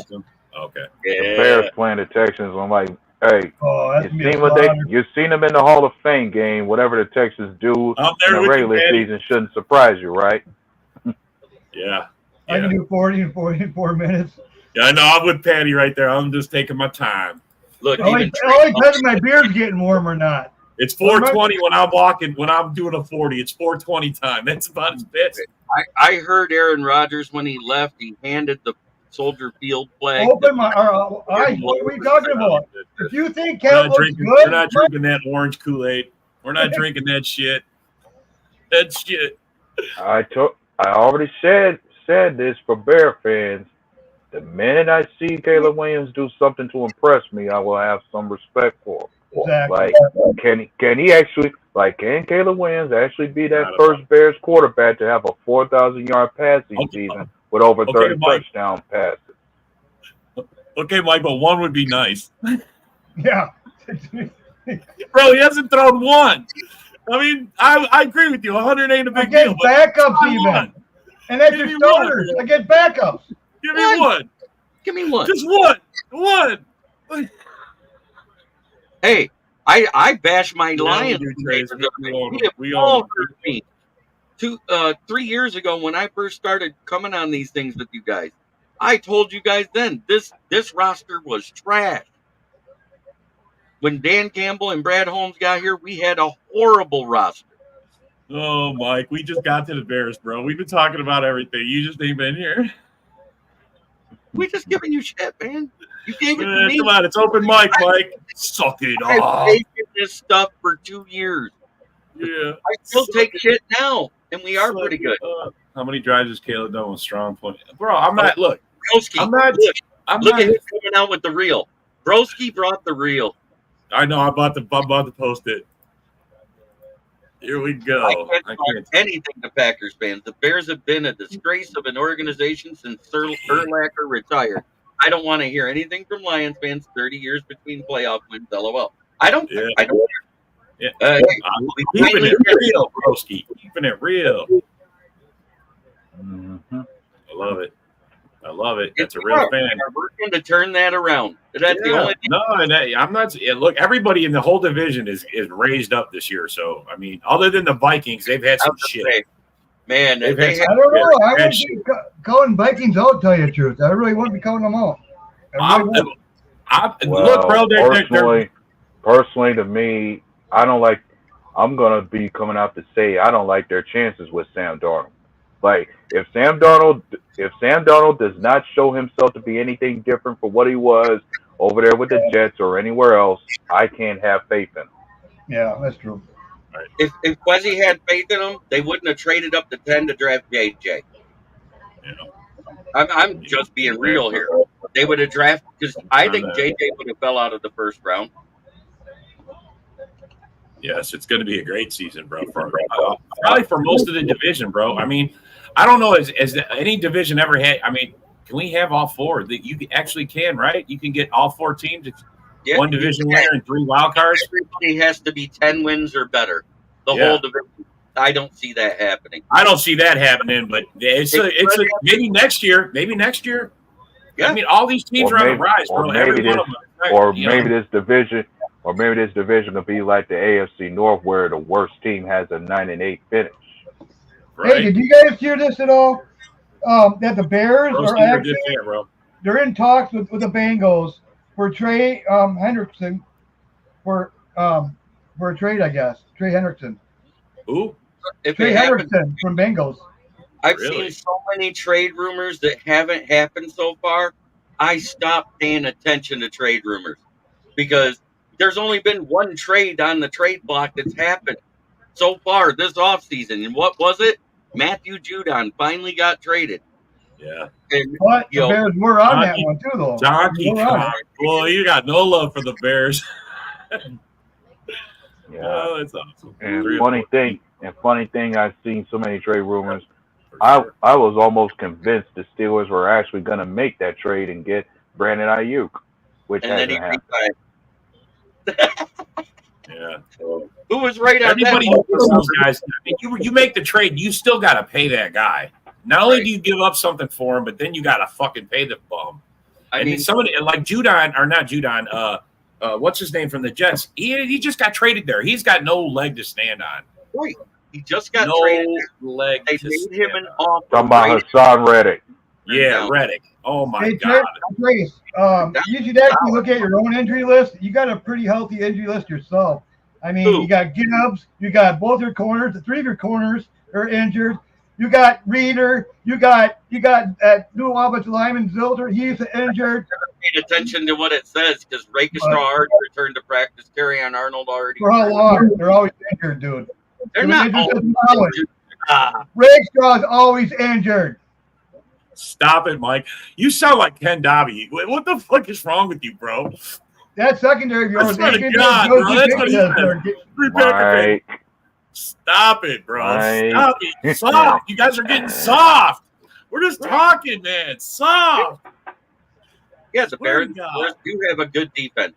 A: Okay.
C: Yeah.
D: The Bears playing the Texans. I'm like, hey, you've seen them in the Hall of Fame game. Whatever the Texans do in the regular season shouldn't surprise you, right?
A: Yeah.
E: I can do 40 in 44 minutes.
A: Yeah, I know. I'm with Patty right there. I'm just taking my time.
C: Look,
E: only depends my beard's getting warm or not.
A: It's 4:20 when I'm walking. When I'm doing a 40, it's 4:20 time. That's about as best.
C: I heard Aaron Rodgers when he left. He handed the Soldier Field flag.
E: Open my eyes. What are we talking about? If you think Cal looks good,
A: we're not drinking that orange Kool-Aid. We're not drinking that shit. That shit.
D: I already said this for Bear fans. The minute I see Caleb Williams do something to impress me, I will have some respect for him.
E: Exactly.
D: Like, can he actually, can Caleb Williams actually be that first Bears quarterback to have a 4,000-yard passing season with over 30 touchdown passes?
A: Okay, Mike, but one would be nice.
E: Yeah.
A: Bro, he hasn't thrown one. I mean, I agree with you. 100 ain't a big deal.
E: Backups even. And that's your starters. I get backups.
A: Give me one.
C: Give me one.
A: Just one. One.
C: Hey, I bash my Lions. We all hurt me. 3 years ago when I first started coming on these things with you guys, I told you guys then this roster was trash. When Dan Campbell and Brad Holmes got here, we had a horrible roster.
A: Oh, Mike, we just got to the Bears, bro. We've been talking about everything. You just ain't been here.
C: We just giving you shit, man. You gave it to me.
A: Come on, it's open mic, Mike. Suck it off.
C: I've taken this stuff for 2 years.
A: Yeah.
C: I still take shit now, and we are pretty good.
A: How many drives has Caleb done with strong point? Bro, I'm not. Look,
C: Look at him coming out with the reel. Broski brought the reel.
A: I know. I'm about to post it. Here we go.
C: I can't anything to Packers fans. The Bears have been a disgrace of an organization since Sir Urlacher retired. I don't want to hear anything from Lions fans. 30 years between playoff wins. LOL. I don't.
A: Yeah.
C: I don't.
A: Yeah. Keeping it real, broski. Keeping it real.
D: Mm-hmm.
A: I love it. That's a real fan.
C: We're going to turn that around. That's the only thing.
A: No, I'm not. Look, everybody in the whole division is raised up this year. So, I mean, other than the Vikings, they've had some shit.
C: Say, man,
E: I don't know. I wouldn't be calling Vikings out, to tell you the truth. I really wouldn't be calling them out.
A: Look, bro,
D: personally, to me, I'm going to be coming out to say I don't like their chances with Sam Darnold. Like, if Sam Darnold does not show himself to be anything different from what he was over there with the Jets or anywhere else, I can't have faith in him.
E: Yeah, that's true.
C: If Quezzy had faith in him, they wouldn't have traded up to 10 to draft JJ.
A: Yeah.
C: I'm just being real here. They would have drafted, because I think JJ would have fell out of the first round.
A: Yes, it's going to be a great season, bro. Probably for most of the division, bro. I mean, I don't know, has any division ever had? I mean, can we have all four? That you actually can, right? You can get all four teams, one division winner and 3 wild cards.
C: Everybody has to be 10 wins or better. The whole division. I don't see that happening.
A: I don't see that happening, but it's maybe next year. Maybe next year. Yeah. I mean, all these teams are on the rise, bro. Every one of them.
D: Maybe this division will be like the AFC North, where the worst team has a 9-8 finish.
E: Right. Hey, did you guys hear this at all? That the Bears are actually they're in talks with the Bengals for Trey Hendrickson for a trade, I guess. Trey Hendrickson.
A: Who?
E: Trey Hendrickson from Bengals.
C: I've seen so many trade rumors that haven't happened so far. I stopped paying attention to trade rumors because there's only been one trade on the trade block that's happened so far this offseason. And what was it? Matthew Judon finally got traded.
A: Yeah.
E: But the Bears were on that one too, though.
A: Donkey Kong. Well, you got no love for the Bears.
D: Yeah.
A: Oh, that's awesome.
D: And funny thing, I've seen so many trade rumors. I was almost convinced the Steelers were actually going to make that trade and get Brandon Ayuk, which hasn't happened.
A: Yeah.
C: Who was right on
A: Everybody
C: that?
A: Guys, I mean, you make the trade, you still got to pay that guy. Not only do you give up something for him, but then you got to fucking pay the bum. I mean, somebody like Judon, or not Judon, what's his name from the Jets? He just got traded there. He's got no leg to stand on.
C: Right. He just got traded.
A: Leg
C: they
A: to
C: made him an offer.
D: Talking about Hassan Reddick.
A: Yeah, Reddick. Oh my God.
E: Trace, you should actually look at your own injury list. You got a pretty healthy injury list yourself. I mean, you got Gibbs, you got both your corners, the 3 of your corners are injured. You got Reeder, you got that new offensive lineman Zilter, he's injured.
C: I never paid attention to what it says because Rakestraw already returned to practice. Carry-on Arnold already.
E: For how long? They're always injured, dude.
C: They're not always
E: injured. Rakestraw's always injured.
A: Stop it, Mike. You sound like Ken Dobby. What the fuck is wrong with you, bro?
E: That secondary of yours.
A: God, bro. That's what he said. Stop it, bro.
D: Mike.
A: Stop it. Soft. You guys are getting soft. We're just talking, man. Soft.
C: Yeah, the Bears do have a good defense.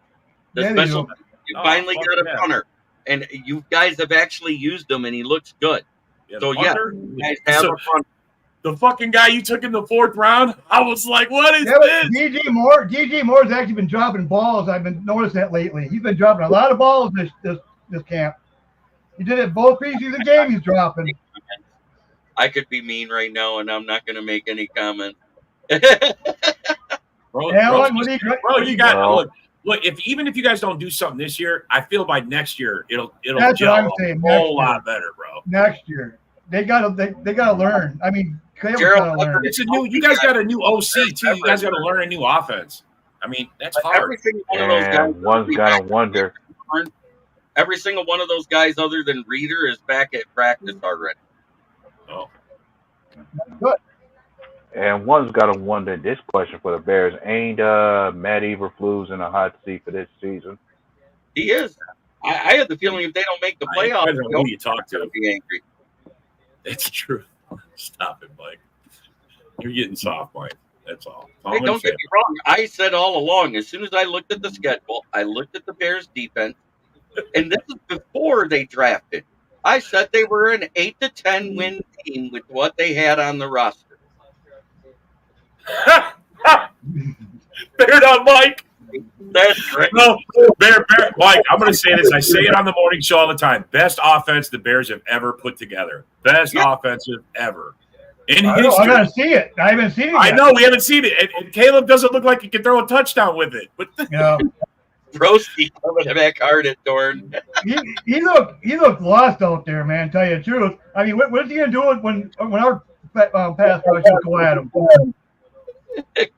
C: The special you finally got a punter. And you guys have actually used him, and he looks good. So, you guys have a punter.
A: The fucking guy you took in the 4th round, I was like, what is this?
E: DJ Moore's actually been dropping balls. I've been noticing that lately. He's been dropping a lot of balls this camp. He did it both preseason games. He's dropping.
C: I could be mean right now, and I'm not going to make any comment.
A: bro, you got look. Even if you guys don't do something this year, I feel by next year it'll gel a whole lot better, bro.
E: Next year, they gotta learn. I mean, learn.
A: It's a new. You guys got a new OC too. You guys got to learn a new offense. I mean, that's hard.
C: Every single one of those guys.
D: One's got to wonder.
C: Every single one of those guys, other than Reeder, is back at practice already.
A: Oh,
E: good.
D: And one's got to wonder this question for the Bears: ain't Matt Eberflus in a hot seat for this season?
C: He is. I have the feeling if they don't make the playoffs,
A: who you talk to,
C: be angry.
A: It's true. Stop it, Mike. You're getting soft, Mike. That's all.
C: Hey, don't get me wrong. I said all along, as soon as I looked at the schedule, I looked at the Bears' defense, and this is before they drafted. I said they were an 8 to 10 win team with what they had on the roster.
A: Bear down, Mike.
C: That's great.
A: No, Bear, Mike, I'm going to say this. I say it on the morning show all the time. Best offense the Bears have ever put together. Best offensive ever. In history.
E: I got to see it. I haven't seen it yet.
A: I know, we haven't seen it. And Caleb doesn't look like he can throw a touchdown with it. But
E: yeah.
C: Roasty coming back hard at Dorn.
E: he looked lost out there, man. Tell you the truth. I mean, what's he gonna do when our pass rushers go at him?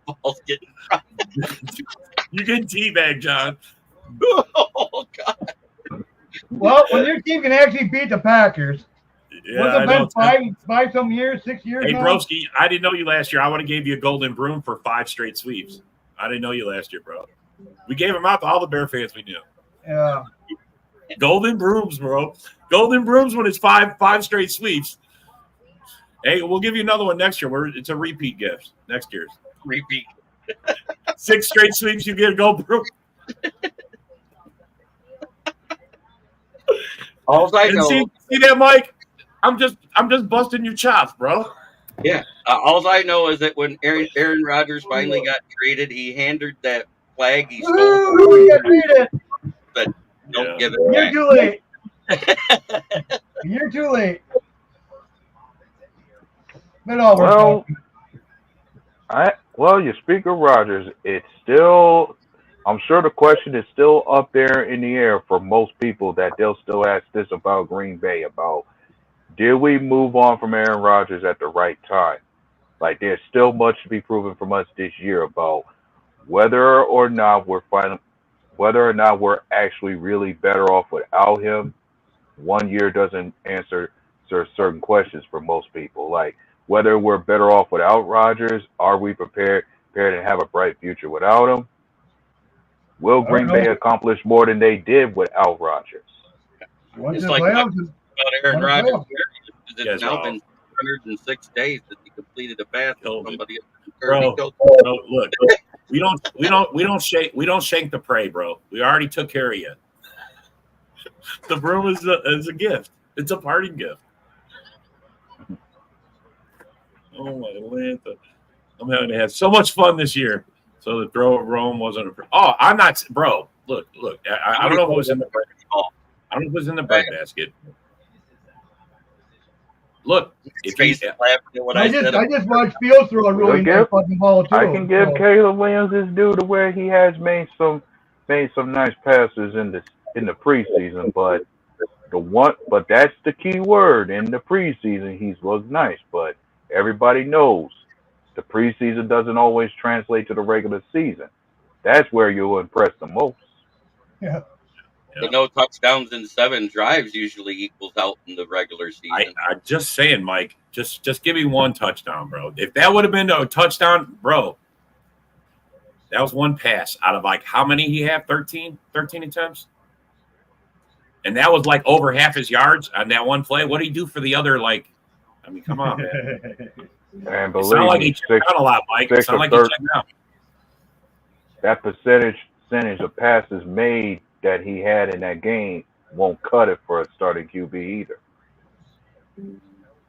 C: Ball's getting
A: you get teabag, John.
C: Oh God.
E: Well, when your team can actually beat the Packers,
A: yeah,
E: what's it been 5 some years, 6 years?
A: Hey,
E: now?
A: Broski, I didn't know you last year. I would have gave you a golden broom for 5 straight sweeps. I didn't know you last year, bro. We gave them out to all the Bear fans we knew.
E: Yeah.
A: Golden brooms, bro. Golden brooms when it's five straight sweeps. Hey, we'll give you another one next year. It's a repeat gift. Next year's.
C: Repeat.
A: 6 straight sweeps, you get a gold broom.
C: All I know.
A: See that, Mike? I'm just busting your chops, bro.
C: Yeah. All I know is that when Aaron Rodgers finally got traded, he handed that flag he stole.
E: Ooh, you got it.
C: But don't give it
E: You're
C: back.
E: too late. You're too late. But all
D: well, you speak of Rodgers. It's still, I'm sure the question is still up there in the air for most people that they'll still ask this about Green Bay, about did we move on from Aaron Rodgers at the right time? Like, there's still much to be proven from us this year about whether or not we're actually really better off without him. 1 year doesn't answer certain questions for most people. Like, whether we're better off without Rodgers, are we prepared to have a bright future without him? Will Green Bay accomplish more than they did without Rodgers?
C: It's like about Aaron Rodgers. It's now been 106 days that he completed a pass with somebody else.
A: Bro, look, we don't shank the prey, bro. We already took care of you. The broom is a gift. It's a parting gift. Oh my Lanta. I'm having to have so much fun this year. So the throw at Rome wasn't I'm not, bro. Look. I don't know if it was in the bread. I don't know if it was in the bread basket. Look,
E: I just watched Fields throw a really nice fucking ball too.
D: I can give Caleb Williams his due to where he has made some nice passes in the preseason, but that's the key word. In the preseason, he's looked nice, but everybody knows the preseason doesn't always translate to the regular season. That's where you'll impress the most.
E: Yeah.
C: The no touchdowns in 7 drives usually equals out in the regular season.
A: I'm just saying, Mike, just give me one touchdown, bro. If that would have been a touchdown, bro, that was one pass out of like how many he had? 13 attempts? And that was like over half his yards on that one play. What did he do for the other, like, I mean, come on, man.
D: And
A: it's not like he checked out a lot, Mike. It's not like he checked out.
D: That percentage of passes made that he had in that game won't cut it for a starting QB either.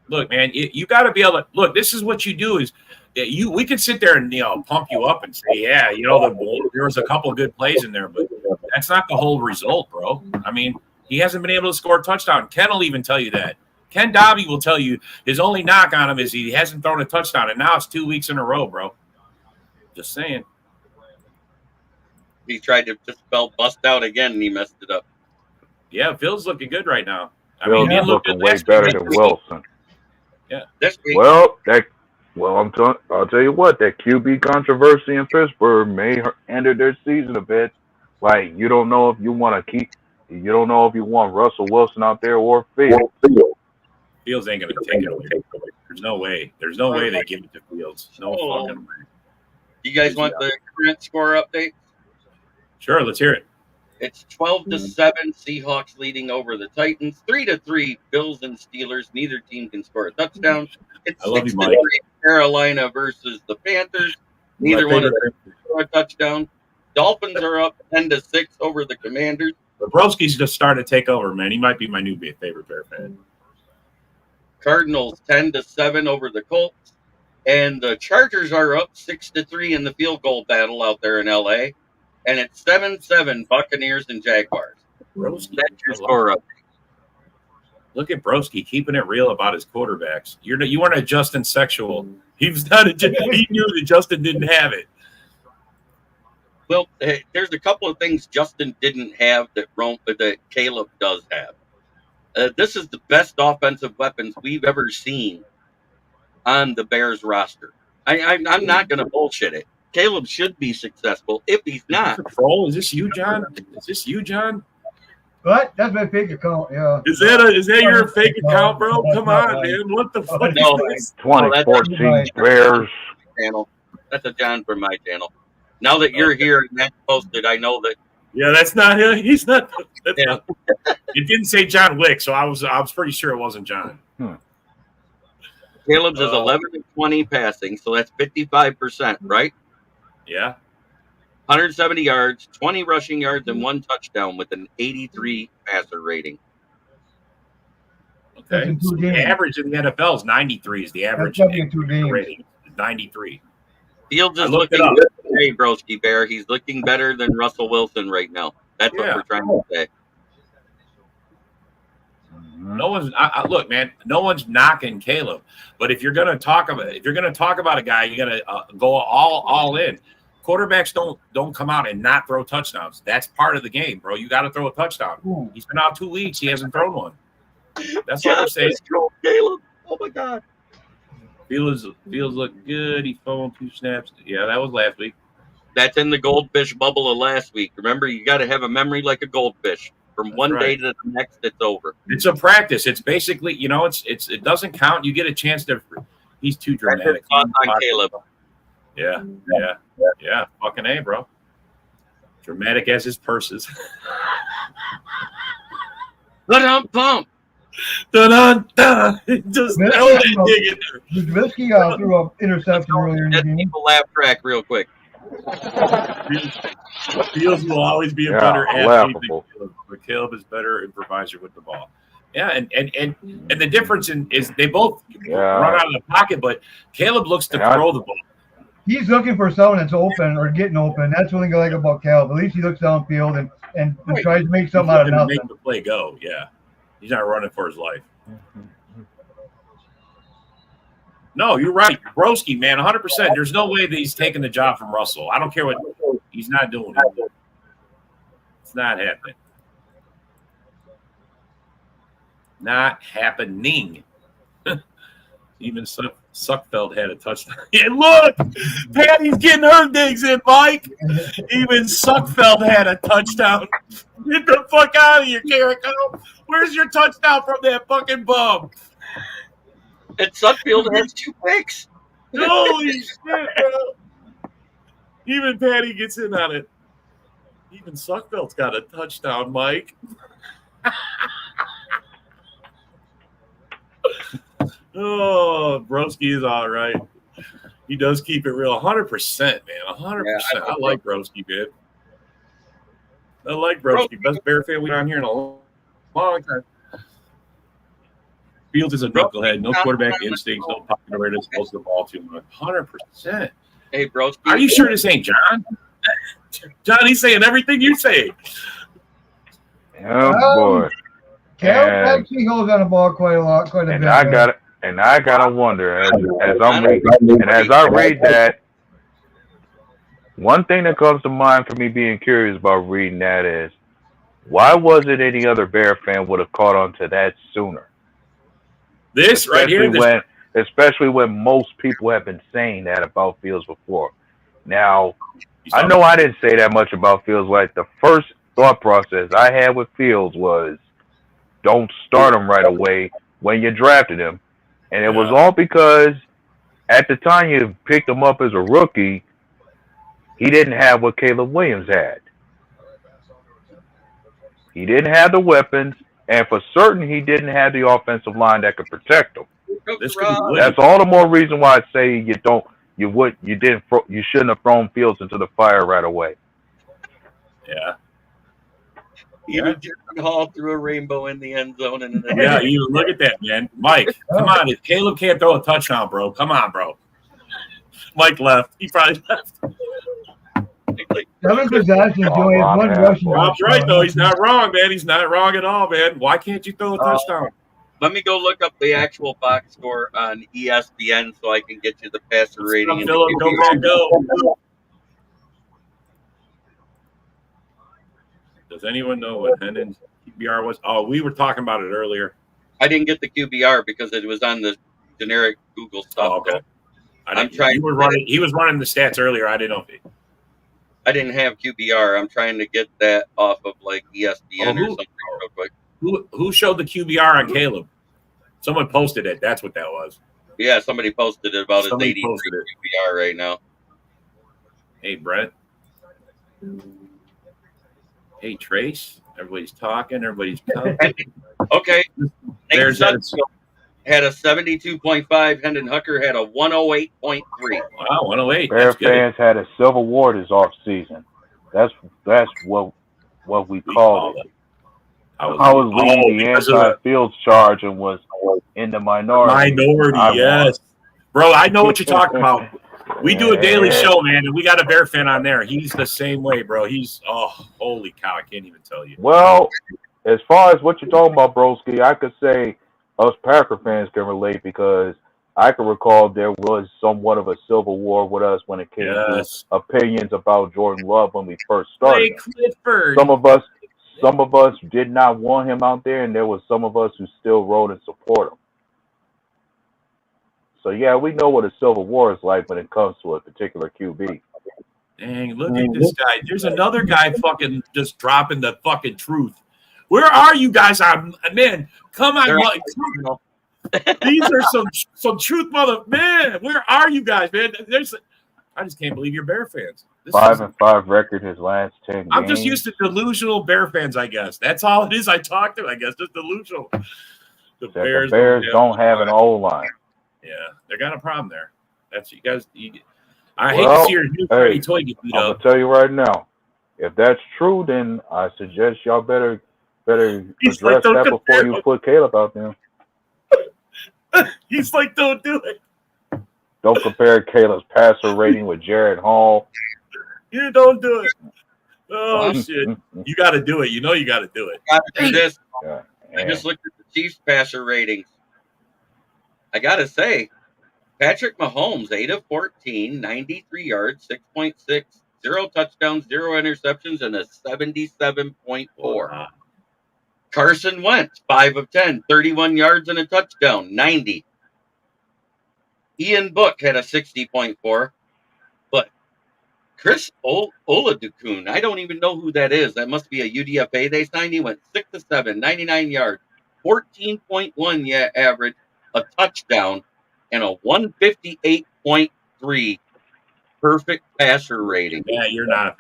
A: Look, man, you got to be able to look. This is what you do is we can sit there and pump you up and say, yeah, there was a couple of good plays in there, but that's not the whole result, bro. I mean, he hasn't been able to score a touchdown. Ken will even tell you that. Ken Dobby will tell you his only knock on him is he hasn't thrown a touchdown, and now it's 2 weeks in a row, bro. Just saying.
C: He tried to just bust out again, and he messed it up.
A: Yeah, Phil's looking good right now.
D: Phil's looking way better than Wilson.
A: Yeah.
D: Well, I'll tell you what, that QB controversy in Pittsburgh may end their season a bit. Like, you don't know if you want Russell Wilson out there or Fields.
A: Fields ain't going to take it away. There's no way. There's no way they give it to Fields. No fucking way.
C: You guys want the current score update?
A: Sure, let's hear it.
C: It's 12-7 Seahawks leading over the Titans. 3-3 Bills and Steelers. Neither team can score a touchdown. It's 6-3 Carolina versus the Panthers. Neither one of them can score a touchdown. Dolphins are up 10-6 over the Commanders.
A: Broski's just starting to take over, man. He might be my new favorite Bear fan.
C: Cardinals 10-7 over the Colts. And the Chargers are up 6-3 in the field goal battle out there in LA. And it's 7-7 Buccaneers and Jaguars.
A: Broski,
C: that's your score up.
A: Look at Broski keeping it real about his quarterbacks. You weren't adjusting sexual. He was not. He knew that Justin didn't have it.
C: Well, there's a couple of things Justin didn't have that Caleb does have. This is the best offensive weapons we've ever seen on the Bears roster. I'm not going to bullshit it. Caleb should be successful. If he's not,
A: is this you, John? Is this you, John?
E: What? That's my fake account. Yeah.
A: Is that your fake account, bro? Come on, man. What the fuck is this?
D: 2014 Bears
C: channel. That's a John from my channel. Now that you're here and that's posted, I know that.
A: Yeah, that's not him. He's not. Not. It didn't say John Wick, so I was pretty sure it wasn't John.
C: Caleb's is 11-20 passing, so that's 55%, right?
A: Yeah.
C: 170 yards, 20 rushing yards, and 1 touchdown with an 83 passer rating.
A: Okay. So the average in the NFL is 93 is the average rating. 93.
C: Fields is looking good today, Broski Bear. He's looking better than Russell Wilson right now. That's what we're trying to say.
A: No one's look, man. No one's knocking Caleb, but if you're gonna talk about a guy, you gotta go all in. Quarterbacks don't come out and not throw touchdowns. That's part of the game, bro. You got to throw a touchdown. Ooh. He's been out 2 weeks. He hasn't thrown one. That's what we're saying.
C: Caleb. Oh my God.
A: Fields look good. He phoned 2 snaps. Yeah, that was last week.
C: That's in the goldfish bubble of last week. Remember, you got to have a memory like a goldfish. From one day to the next, it's over.
A: It's a practice. It's basically, it doesn't count. You get a chance to. He's too dramatic.
C: On Caleb.
A: Yeah. Fucking A, bro. Dramatic as his purses.
C: Pump.
A: Just
E: Trubisky threw an interception earlier in the game.
C: People laugh track real quick.
A: Fields will always be a better athlete than Caleb, but Caleb is better improviser with the ball. Yeah, and the difference is they both run out of the pocket, but Caleb looks to throw the ball.
E: He's looking for someone that's open or getting open. That's one thing I like about Caleb. At least he looks downfield and tries to make something out of nothing.
A: Make the play go. Yeah, he's not running for his life. No, you're right, Broski, man, 100%. There's no way that he's taking the job from Russell. I don't care what he's not doing it. It's not happening. Not happening. Even Suckfeld had a touchdown. And look, Patty's getting her digs in, Mike. Even Suckfeld had a touchdown. Get the fuck out of here, Carrico. Where's your touchdown from that fucking bum?
C: And Sudfield has 2 picks.
A: Holy shit, bro. Even Patty gets in on it. Even Suckfeld's got a touchdown, Mike. Oh, Broski is all right. He does keep it real. 100%, man. 100%. Yeah, I like Broski, man. I like Broski. Best Bear fan we've on here in a long time. Fields is a knucklehead. No quarterback instincts. No pocket awareness. Goes the ball too much. 100%.
C: Hey, Broski.
A: Are you sure this ain't John? John, he's saying everything you say.
D: Oh, boy.
E: Caleb actually holds on the ball quite a bit.
D: I gotta wonder as I read that. One thing that comes to mind for me being curious about reading that is, why was it any other Bear fan would have caught on to that sooner?
A: This right here,
D: especially when most people have been saying that about Fields before. Now, I know I didn't say that much about Fields. Like, the first thought process I had with Fields was, don't start him right away. when you drafted him. And it was all because at the time you picked him up as a rookie, he didn't have what Caleb Williams had. He didn't have the weapons, and for certain, he didn't have the offensive line that could protect him. That's all the more reason why I say you shouldn't have thrown Fields into the fire right away.
C: Yeah. Even Jared Hall threw a rainbow in the end zone.
A: Yeah, you look at that, man. Mike, come on. If Caleb can't throw a touchdown, bro, come on, bro. Mike left. He probably left.
E: 7 possessions, only has 1 rushing.
A: Rob's right, though. He's not wrong, man. He's not wrong at all, man. Why can't you throw a touchdown?
C: Let me go look up the actual box score on ESPN so I can get you the passer rating.
A: Go. Does anyone know what Hendon's QBR was? Oh, we were talking about it earlier.
C: I didn't get the QBR because it was on the generic Google stuff.
A: Oh, okay. He was running the stats earlier. I didn't know.
C: I didn't have QBR. I'm trying to get that off of like ESPN or something real quick.
A: Who showed the QBR on Caleb? Someone posted it. That's what that was.
C: Yeah, somebody posted it about his 83 QBR right now.
A: Hey, Brett. Hey, Trace. Everybody's talking. Everybody's coming.
C: Okay.
A: There's that.
C: Had a 72.5. Hendon Hooker had a 108.3.
A: Wow, 108.
D: Bear fans had a Civil War this off season. That's what we called it. I was leading the anti-Fields charge and was in the minority.
A: Yes. Bro, I know what you're talking about. We do a daily show, man, and we got a Bear fan on there. He's the same way, bro. Holy cow, I can't even tell you.
D: Well, as far as what you're talking about, broski, I could say us Packer fans can relate because I can recall there was somewhat of a civil war with us when it came to opinions about Jordan Love when we first started. Some of us did not want him out there, and there was some of us who still rode and support him. So, yeah, we know what a civil war is like when it comes to a particular QB.
A: Dang, look at this guy. There's another guy fucking just dropping the fucking truth. Where are you guys? Man, come on. These are some truth, man. Where are you guys, man? I just can't believe you're Bear fans.
D: 5-5 record his last 10 games.
A: I'm just used to delusional Bear fans, I guess. That's all it is. I talk to, I guess, just delusional. The Bears
D: don't have an O-line.
A: Yeah, they got a problem there. That's you guys. I hate to see your new Freddy toy get beat up.
D: I'm gonna tell you right now, if that's true, then I suggest y'all better address that before you put Caleb out there.
A: He's like, don't do it.
D: Don't compare Caleb's passer rating with Jared Hall.
A: You don't do it. Oh shit! You got to do it. You know you got to do it.
C: Got to do this. Yeah. I just looked at the Chiefs passer ratings. I got to say, Patrick Mahomes, 8 of 14, 93 yards, 6.6, 0 touchdowns, 0 interceptions, and a 77.4. Wow. Carson Wentz, 5 of 10, 31 yards and a touchdown, 90. Ian Book had a 60.4. But Chris Oladokun, I don't even know who that is. That must be a UDFA they signed. He went 6 of 7, 99 yards, 14.1 average, a touchdown, and a 158.3 perfect passer rating.
A: Yeah, you're not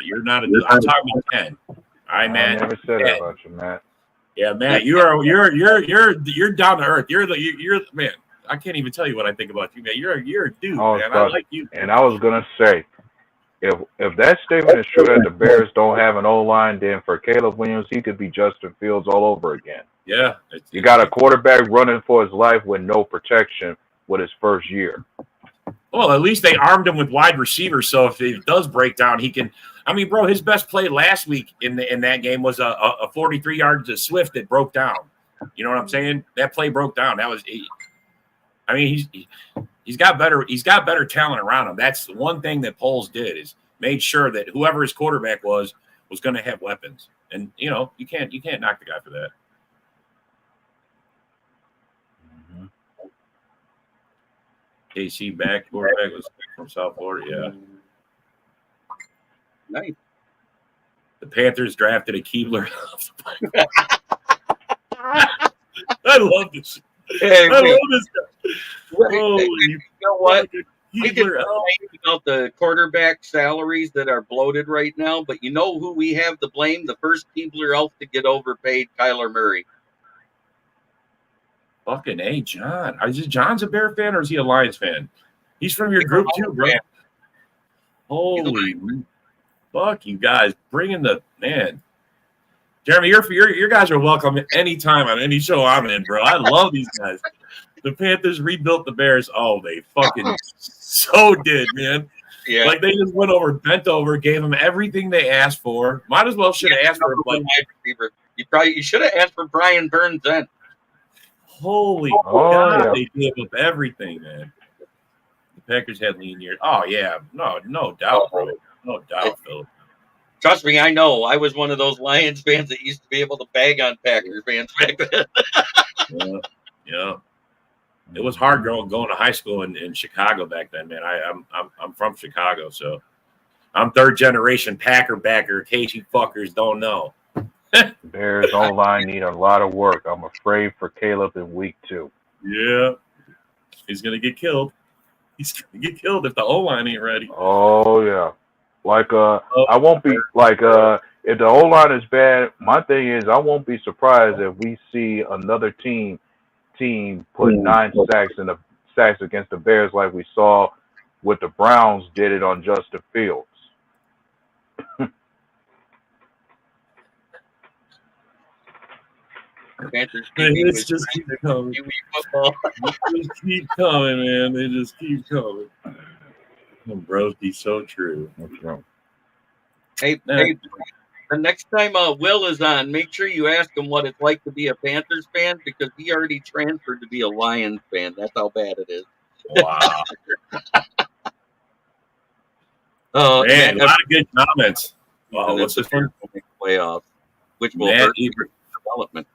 A: I'm talking about 10. All right, man.
D: I never said that about you, Matt.
A: Yeah, Matt, you're down to earth. You're man. I can't even tell you what I think about you, man. You're a dude, man. I like you.
D: And I was gonna say, if that statement is true that the Bears don't have an O-line, then for Caleb Williams, he could be Justin Fields all over again.
A: Yeah.
D: You got a quarterback running for his life with no protection with his first year.
A: Well, at least they armed him with wide receivers, so if it does break down, he can. I mean, bro, his best play last week in that game was a 43 yards to Swift that broke down. You know what I'm saying? That play broke down. That was. I mean, he's got better talent around him. That's the one thing that Poles did is made sure that whoever his quarterback was going to have weapons. And you know, you can't knock the guy for that. KC quarterback was from South Florida. Yeah.
C: Nice.
A: The Panthers drafted a Keebler. I love this.
C: Hey,
A: I love this guy.
C: Holy, you know what? We can
A: Keebler Elf.
C: complain about the quarterback salaries that are bloated right now, but you know who we have to blame? The first Keebler Elf to get overpaid, Kyler Murray.
A: Fucking A, John. John's a Bear fan or is he a Lions fan? He's from your group too, bro.
C: Fan.
A: Holy fuck, you guys bringing the man. Jeremy, your guys are welcome anytime on any show I'm in, bro. I love these guys. The Panthers rebuilt the Bears. Oh, they fucking so did, man.
C: Yeah.
A: Like they just went over, bent over, gave them everything they asked for. Might as well should have asked for like
C: you should have asked for Brian Burns then.
A: Holy God, they gave up everything, man. The Packers had lean years. Oh yeah, no doubt, bro. No doubt, Phil.
C: Trust me, I know. I was one of those Lions fans that used to be able to bag on Packers fans back then.
A: Yeah. It was hard going to high school in Chicago back then, man. I'm from Chicago, so I'm third generation Packer backer. In case you fuckers don't know.
D: Bears O-line need a lot of work. I'm afraid for Caleb in week 2.
A: Yeah, he's gonna get killed. He's gonna get killed if the O-line ain't ready.
D: Oh yeah, I won't be like if the O-line is bad. My thing is I won't be surprised if we see another team put 9 sacks against the Bears like we saw with the Browns did it on Justin Fields.
A: It's just keep coming. Just keep coming, man. They just keep coming. Broski, so true.
C: Hey, the next time Will is on, make sure you ask him what it's like to be a Panthers fan because he already transferred to be a Lions fan. That's how bad it is.
A: Wow. Man, a lot of good comments. Wow, what's this one?
C: Playoffs, which will hurt development.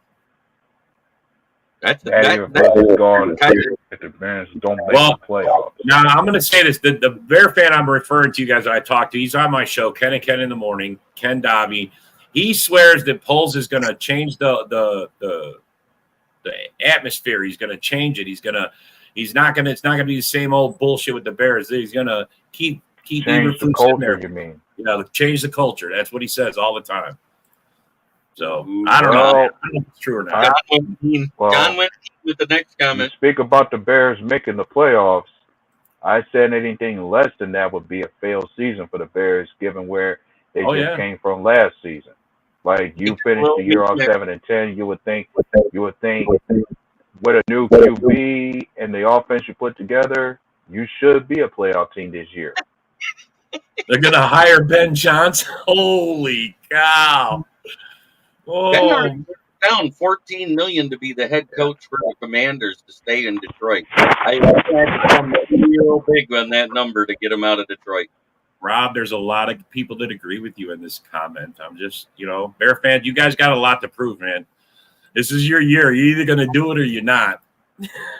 C: That's
D: gone if the Bears don't make the playoffs.
A: Now I'm going to say this: the Bear fan I'm referring to, you guys, I talked to. He's on my show, Ken and Ken in the Morning. Ken Dobby. He swears that Poles is going to change the atmosphere. He's going to change it. It's not going to be the same old bullshit with the Bears. He's going to keep
D: change the culture. You mean?
A: Change the culture. That's what he says all the time. So I don't know. I don't know if it's true or not.
C: John went with the next comment.
D: Speak about the Bears making the playoffs. I said anything less than that would be a failed season for the Bears, given where they came from last season. Like you finished the year off 7-10, you would think with a new QB and the offense you put together, you should be a playoff team this year.
A: They're gonna hire Ben Johnson. Holy cow!
C: Oh. Ben down $14 million to be the head coach for the Commanders to stay in Detroit. I had to come real big on that number to get him out of Detroit.
A: Rob, there's a lot of people that agree with you in this comment. I'm just, Bear fan, you guys got a lot to prove, man. This is your year. You're either going to do it or you're not.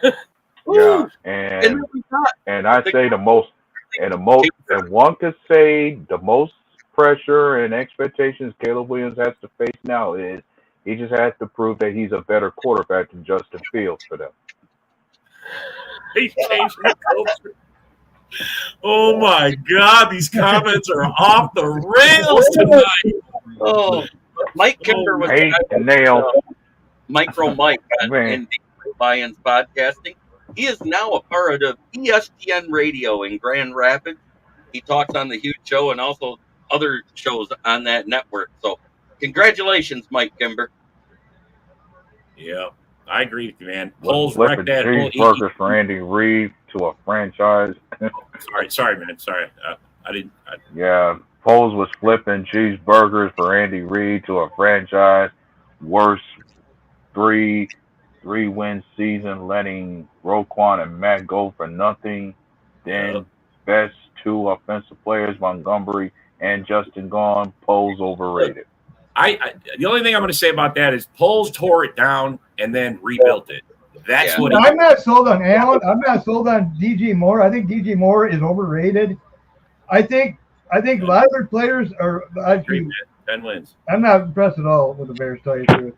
D: Yeah, and I say and one could say the most pressure and expectations Caleb Williams has to face now is he just has to prove that he's a better quarterback than Justin Fields for them.
A: He's changing the culture. Oh my God, these comments are off the rails tonight.
C: Oh, Mike Kimber was Micro Mike in Lions Podcasting. He is now a part of ESPN Radio in Grand Rapids. He talks on the Huge Show and also other shows on that network. So, congratulations, Mike Kimber.
A: Yeah, I agree with you, man.
D: Poles wrecked that cheeseburger for Andy Reid to a franchise.
A: Sorry, man. Sorry, I didn't.
D: Poles was flipping cheeseburgers for Andy Reid to a franchise. Worst three-win season, letting Roquan and Matt go for nothing. Then best 2 offensive players, Montgomery and Justin gone. Poles overrated.
A: The only thing I'm going to say about that is Poles tore it down and then rebuilt it. That's what
E: I'm not sold on Allen. I'm not sold on DJ Moore. I think DJ Moore is overrated. I think a lot of their players are actually
A: 10 wins.
E: I'm not impressed at all with the Bears, to tell you the truth.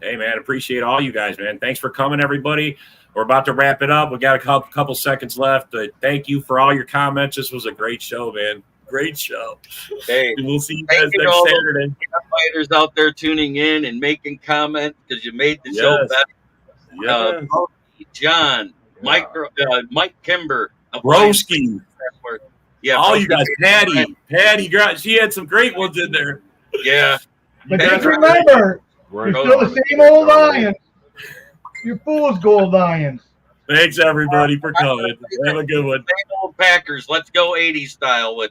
A: Hey, man, appreciate all you guys, man. Thanks for coming, everybody. We're about to wrap it up. We got a couple seconds left. Thank you for all your comments. This was a great show, man. Great show.
C: Hey,
A: we'll see you guys next Saturday.
C: Fighters out there tuning in and making comments because you made the show better. John, Mike Kimber,
A: Broski.
C: Yeah,
A: all you guys. Patty, she had some great ones in there.
C: Yeah.
E: But just remember, you're still the same old Lions. You're fool's gold Lions.
A: Thanks, everybody, for coming. Have a good one.
C: Same old Packers. Let's go 80s style with